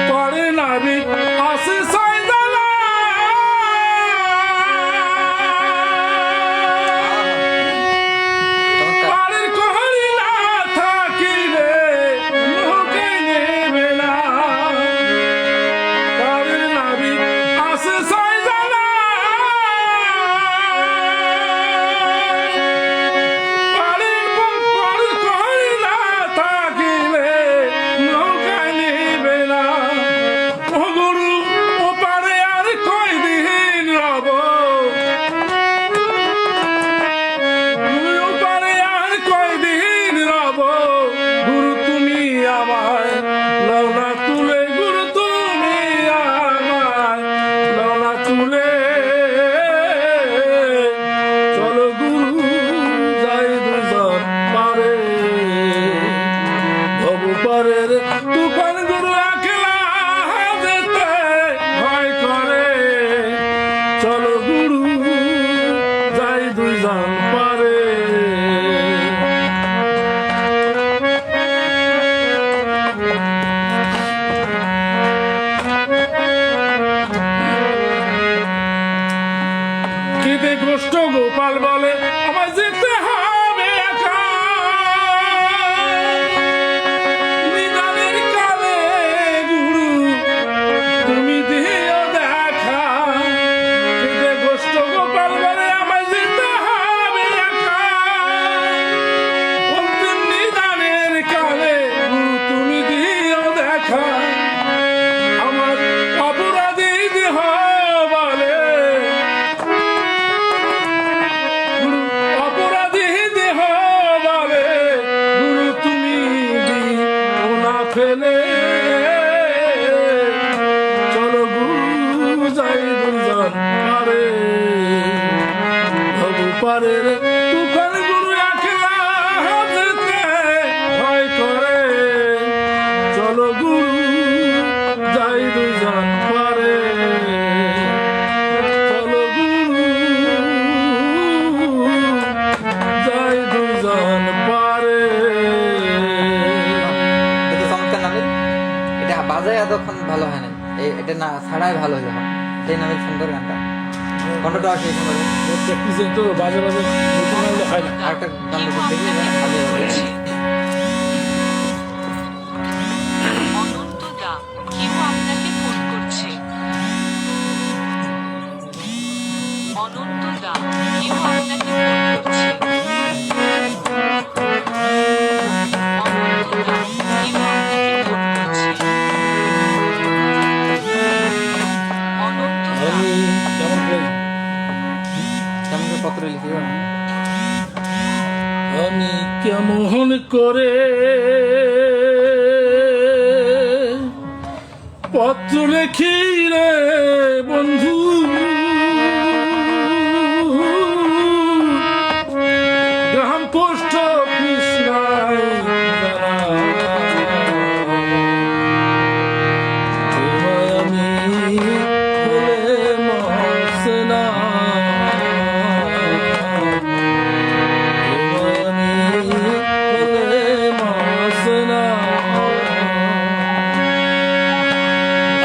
পারে নাবি আসে সাইদানা পারের কোহরি না থাকিলে নৌকে নেবে না পারের নাবি আসে সাইদানা পারের কোহরি না থাকিলে নৌকা নেবে না ও গুরু ও পারে আর কয়দিন রব গুরু ও পারে আর কয়দিন রব গুরু তুমি আমায় লও না তুলে গুরু তুমি আমায় লও না তুলে চলো গুরু যাই দুজন পারে ভব পারে রে তুফান গুরু একলা যেতে ভয় করে চলো গুরু যাই দুইজন পারে খিদে গোষ্ঠ গোপাল বলে আমার যেতে হবে একা নিদানের কালে গুরু তুমি দিও দেখা খিদে গোষ্ঠ গোপাল বলে আমার যেতে হবে একা অন্তিম নিদানের কালে গুরু তুমি দিও দেখা আমার অপরাধী দেহ বলে গুরু অপরাধী দেহ বলে গুরু তুমি দিও না ফেলে চলো গুরু যাই দুজন পারে ভব পারে রে তুফান গুরু একলা যেতে ভয় করে চলো গুরু যাই দুজন পারে চলো গুরু যাই দুজন পারে এটা চমৎকার নামে এটা বাজায় এতক্ষণ ভালো হয় না এটা না ছাড়াই ভালো হলো এই নামে সুন্দর গানটা কণ্ঠটা আসে একেবারে। প্র্যাকটিস তো বাজে বাজে নতুন গান লেখায় না। আরেকটা গান করতে গিয়ে ভালো হবে। অনন্ত দা কেউ আপনাকে ফোন করছে। অনন্ত দা কেউ আপনাকে ফোন করছে। অনন্ত দা কেউ আপনাকে ফোন করছে। অনন্ত দা আমি কেমন করি? কেমন করে পত্র লিখি গো? আমি কেমন করে পত্র লেখি রে বন্ধু, গ্রাম পোস্ট অফিস নাই জানা। তোমায় আমি বলে মরছে না, তোমায় আমি বলে মরছে না।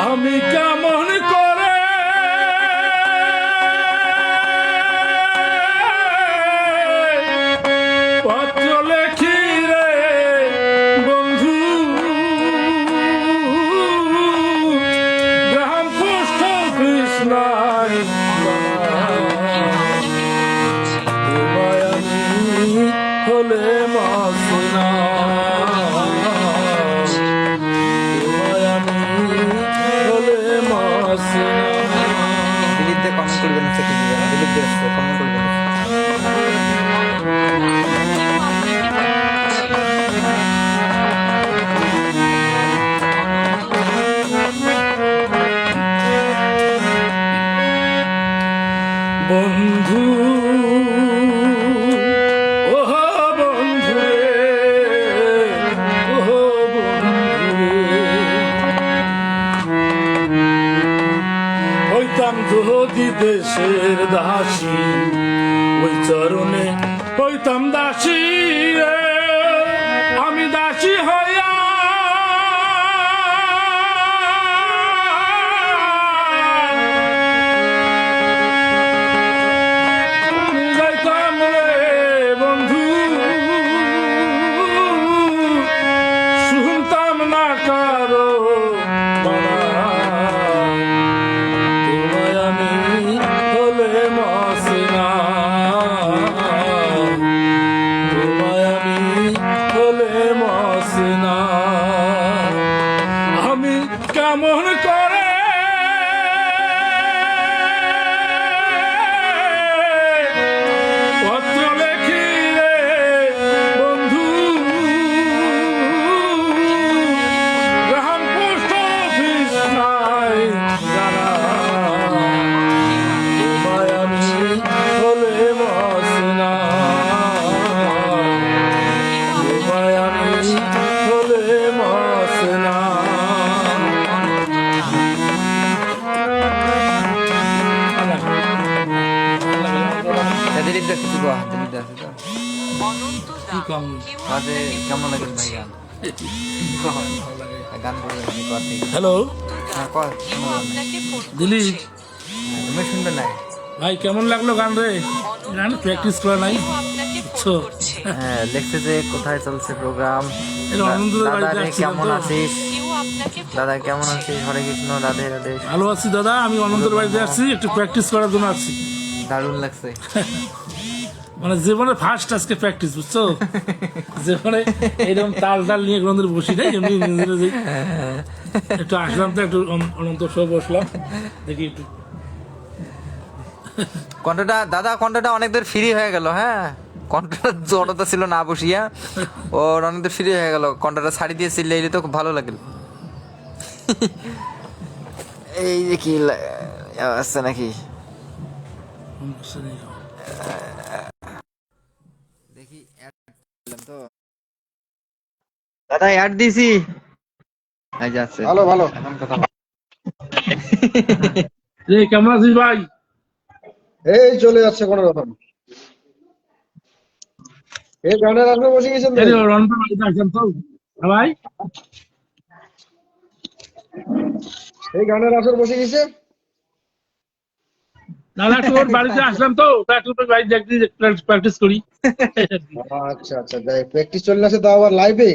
আমি কেমন করে পত্র লেখি রে বন্ধু, গ্রাম পোস্ট অফিস নাই তোমায় আমি হলে মাসনা, তোমায় আমি হলে মাসনা। দিলীপ দে কমেন্ট করবেন হচ্ছে কি দিবেন? দিলীপ দে আসছে কমেন্ট করবেন। বন্ধু ওহ বন্ধু রে, ওহ বন্ধু রে, হইতাম যদি দেশের দাসী, ওই চরণে হইতাম দাসী রে। আমি দাসী হইয়া যাইতাম রে বন্ধু, শুনতাম না কারো মানা। তোমায় আমি হলে মসনা, তোমায় আমি হলে মসনা। আমি কেমন করে পত্র লেখি রে বন্ধু, গ্রাম পোস্ট অফিস নাই জানা। তোমায় আমি হলে মসনা, তোমায় আমি হলে মসনা। দিলীপ দে কিছু গো, দিলীপ দে আছে তো? অনন্ত দা কি কম কেউ কাজে আপনাকে কেমন ফোন লাগে করছে। ভাই গান? গান করবেন আপনি কথা। হ্যালো হ্যাঁ কর। কেউ আপনাকে ফোন দিলীপ, করছে। তুমি শুনবে না? ভাই কেমন লাগলো গান রে? গান প্র্যাকটিস করা নাই কেউ আপনাকে বুঝছো? ফোন করছে। হ্যাঁ লিখছে যে কোথায় চলছে প্রোগ্রাম। এটা অনন্তদের দাদা বাড়িতে রে আসছিলাম কেমন তো। আছিস? কেউ আপনাকে ফোন দাদা কেমন করছে। আছিস? হরে কৃষ্ণ, রাধে রাধে। ভালো আছি দাদা, আমি অনন্তর বাড়িতে আসছি, একটু প্র্যাকটিস করার জন্য আসছি। দারুণ লাগছে। মানে জীবনে ফার্স্ট আজকে প্র্যাকটিস, বুঝছো? জীবনে এরকম তাল টাল নিয়ে কোনদিন বসি নাই, এমনি নিজেরা যাই একটু আসলাম তো, একটু অনন্ত সব বসলাম, দেখি একটু কণ্ঠটা দাদা, কণ্ঠটা অনেকদের ফ্রি হয়ে গেল। হ্যাঁ কণ্ঠটা জড়তা ছিল না বসিয়া, ওর অনেকদের ফ্রি হয়ে গেল। কণ্ঠটা ছাড়ি দিয়ে চিল্লাইলে তো খুব ভালো লাগলো। এই যে কি আসছে নাকি দেখি তো দাদা অ্যাড দিছি। এই যাচ্ছে ভালো ভালো। এখন কথা রে, কেমন আছিস ভাই? এই চলে যাচ্ছে কোনো রকম। এই গানের আসরে বসে গেছেন এই তো? রে, অনন্তর বাড়িতে আসলাম তো। হ্যাঁ ভাই, এই গানের আসর বসে গেছে? না না, একটু ওর বাড়িতে আসলাম তো, তা একটু ওর বাড়িতে প্র্যাকটিস করি। আচ্ছা আচ্ছা, যাই প্র্যাকটিস চলে আসে তাও আবার লাইভে।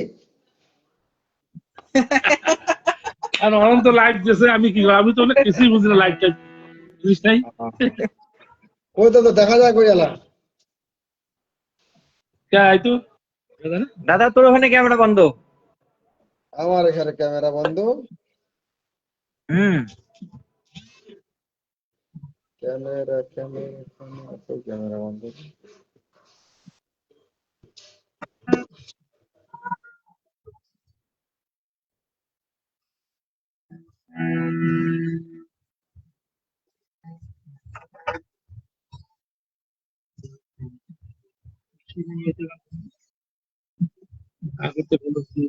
আর অনন্ত লাইভ দিয়েছে, আমি কি করব? আমি তো অনেক কিছুই বুঝি না, লাইভ টাইপ জিনিস নাই। ওই তো দেখা যায় কই এলা। এই তো দাদা না? দাদা তোর ওখানে ক্যামেরা বন্ধ। আমার এখানে ক্যামেরা বন্ধ। হুম। ক্যামেরা ক্যামেরা ক্যামেরা তো ক্যামেরা বন্ধ। আগে তো বলেছি।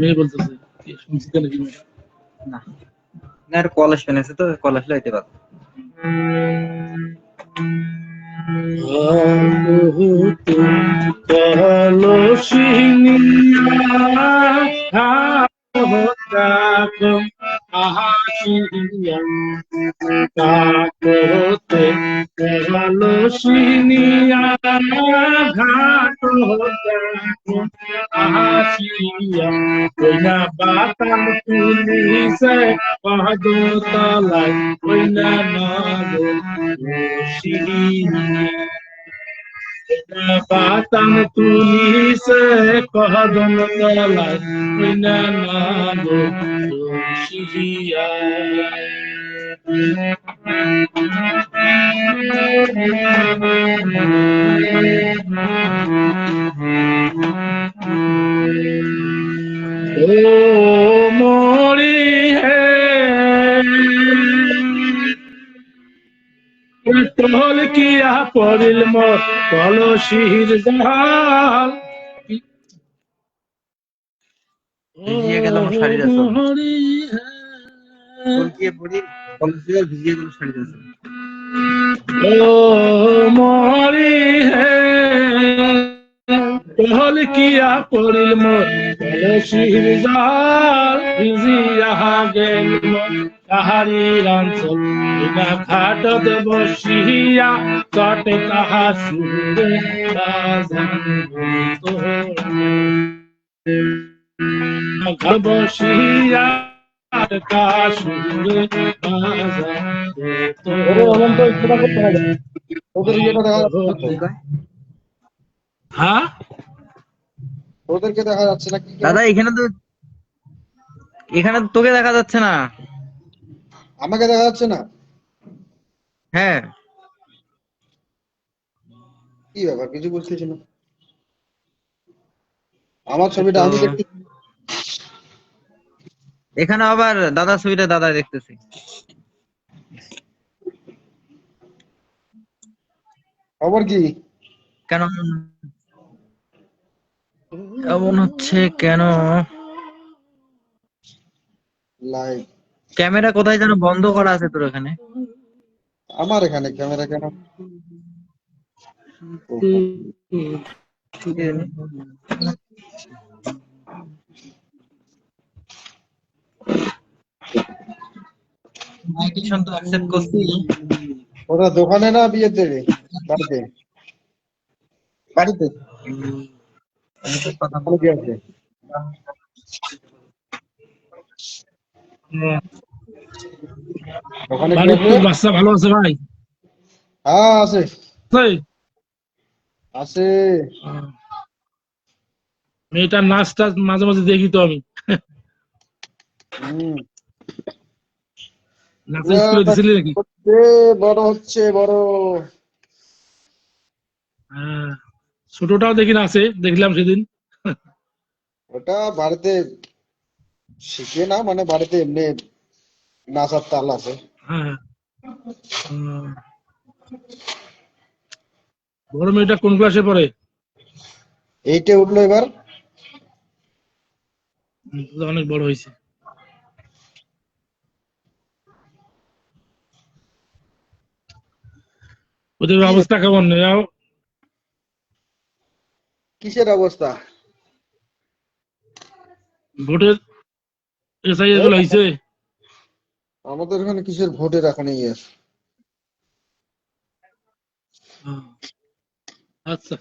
মেয়ে বলতেছে কি শুনছি কেন কি মেয়ে? না না, আর কল আসবে না, তো কল আসলে হইতে পারে। বাতান পুলিশে তলায় কইনা বাতান পুলিশে কদম তলায় কইনা নাগো শিরিয়া। ও মরি হে টহল কিয়া পড়িল মোর কলসির ঢাল। ভিজিয়ে গেল আমার শাড়ির আসল। মরি হে কলকিয়ে পড়ি কলসিয়ার ভিজিয়ে গেল শাড়ির আসল। ও মরি হে টহল কিয়া পড়িল মোর কলসির ঢাল। ভিজিয়া গেল মোর তাহারির অঞ্চল বিনা ঘাটত বসিয়া চটে তাহা সুরে বাজান ঘর বসিয়া সুরে বাজান ওরে অনন্ত ইচ্ছা করতে হবে। ওদের ইয়েটা দেখা যাচ্ছে না তো। কি কয়? হ্যাঁ ওদেরকে দেখা যাচ্ছে না কি দাদা এখানে তো তোকে দেখা যাচ্ছে না। আমাকে দেখা যাচ্ছে না? হ্যাঁ কি ব্যাপার কিছু বুঝতেছি না। আমার ছবিটা আমি দেখতে এখানে আবার দাদা ছবিটা দাদা দেখতেছি। খবর কি? কেন এমন হচ্ছে কেন? লাইভ ক্যামেরা কোথায় যেন বন্ধ করা আছে তোর এখানে। আমার এখানে ক্যামেরা কেন? কি জানি? মাইগ্রেশন তো অ্যাকসেপ্ট করছি। ওরা দোকানে না বিয়েতে? বাড়িতে? বাড়িতে কথা ওখানে কি আছে? ওখানে কি বাড়ির আছে? তোর বাচ্চা ভালো আছে ভাই? হ্যাঁ আছে এই, আছে। মেয়েটার নাচটা মাঝে মাঝে দেখি তো আমি। হুম নাচের স্কুলে দিছিলি নাকি? হচ্ছে বড় হচ্ছে বড়। হ্যাঁ, ছোটটাও দেখি নাচে, দেখলাম সেদিন। ওটা বাড়িতে শিখে না, মানে বাড়িতে এমনি নাচার তাল আছে। হ্যাঁ বড় মেয়েটা কোন ক্লাসে পড়ে? এইটে উঠলো এবার। তো অনেক বড় হয়েছে। ওদের অবস্থা কেমন? কিসের অবস্থা? ভোটের এসআই এই গুলো হয়েছে? আমাদের এখানে কিসের ভোটের এখন ইয়ে? আচ্ছা,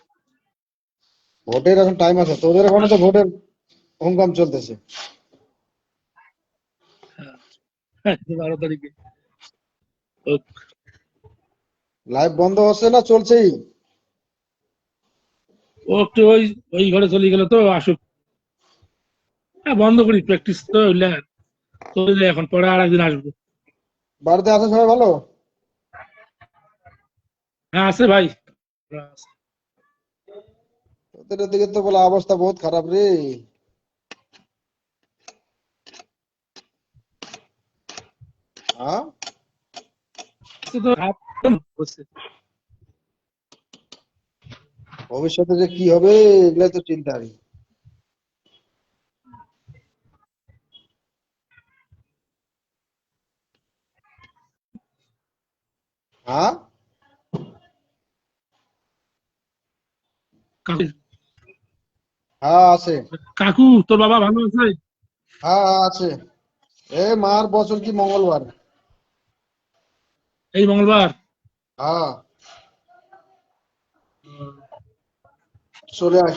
ভোটের এখন টাইম আছে, তোদের ওখানে তো ভোটের হুমকাম চলতেছে। 12 তারিখে। ও, লাইভ বন্ধ হচ্ছে না চলছেই? ও একটু ওই ওই ঘরে চলে গেল তো, আসুক। হ্যাঁ, বন্ধ করি, প্র্যাকটিস তো হইলে চলে যায়, এখন পরে আর একদিন আসবো। বাড়িতে আছে সবাই ভালো? হ্যাঁ, আছে ভাই। তোদের দিকে তো বলে অবস্থা বহুত খারাপ রে। হ্যাঁ, আছে তো, হচ্ছে। ভবিষ্যতে যে কি হবে এগুলা তো চিন্তা নেই। হ্যাঁ, কাকু, হ্যাঁ আছে। কাকু, তোর বাবা ভালো আছে? হ্যাঁ হ্যাঁ, আছে। এ মার বছর কি মঙ্গলবার। এই মঙ্গলবার? হ্যাঁ, চলে আয়।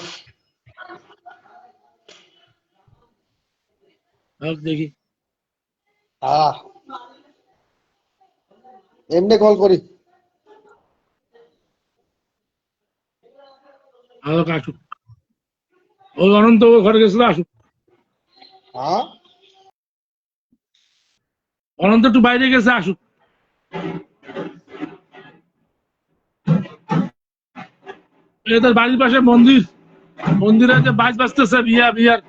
দেখি। হ্যাঁ, এমনি কল করি। ভালো কাকু, ওই অনন্ত ওর ঘরে গেছিল, আসুক। হ্যাঁ, অনন্ত একটু বাইরে গেছে, আসুক। এদের বাড়ির পাশে মন্দির, মন্দিরে যে বাজ বাজতেছে, বিয়া বিয়ার।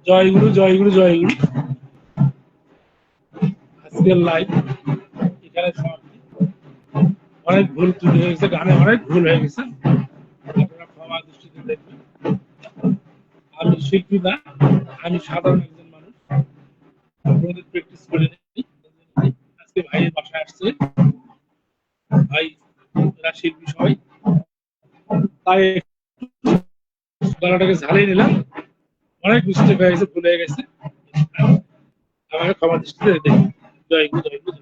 জয়গুরু জয়গুরু জয়গুরু। আজকের লাইভ এখানে সমাপ্তি। অনেক ভুল ত্রুটি হয়ে গেছে, গানে অনেক ভুল হয়ে গেছে, আপনারা ক্ষমা দৃষ্টিতে দেখবেন। আমি শিল্পী না, আমি সাধারণ একজন মানুষ, আপনাদের প্র্যাকটিস করে নিই। আজকে ভাইয়ের বাসায় আসছে, ভাই এরা শিল্পী সবাই, তাই গলাটাকে ঝালিয়ে নিলাম। অনেক মিস্টেক হয়ে গেছে, ভুল হয়ে গেছে, আমাকে ক্ষমা দৃষ্টিতে দেখবেন। জয় গুরু জয় গুরু।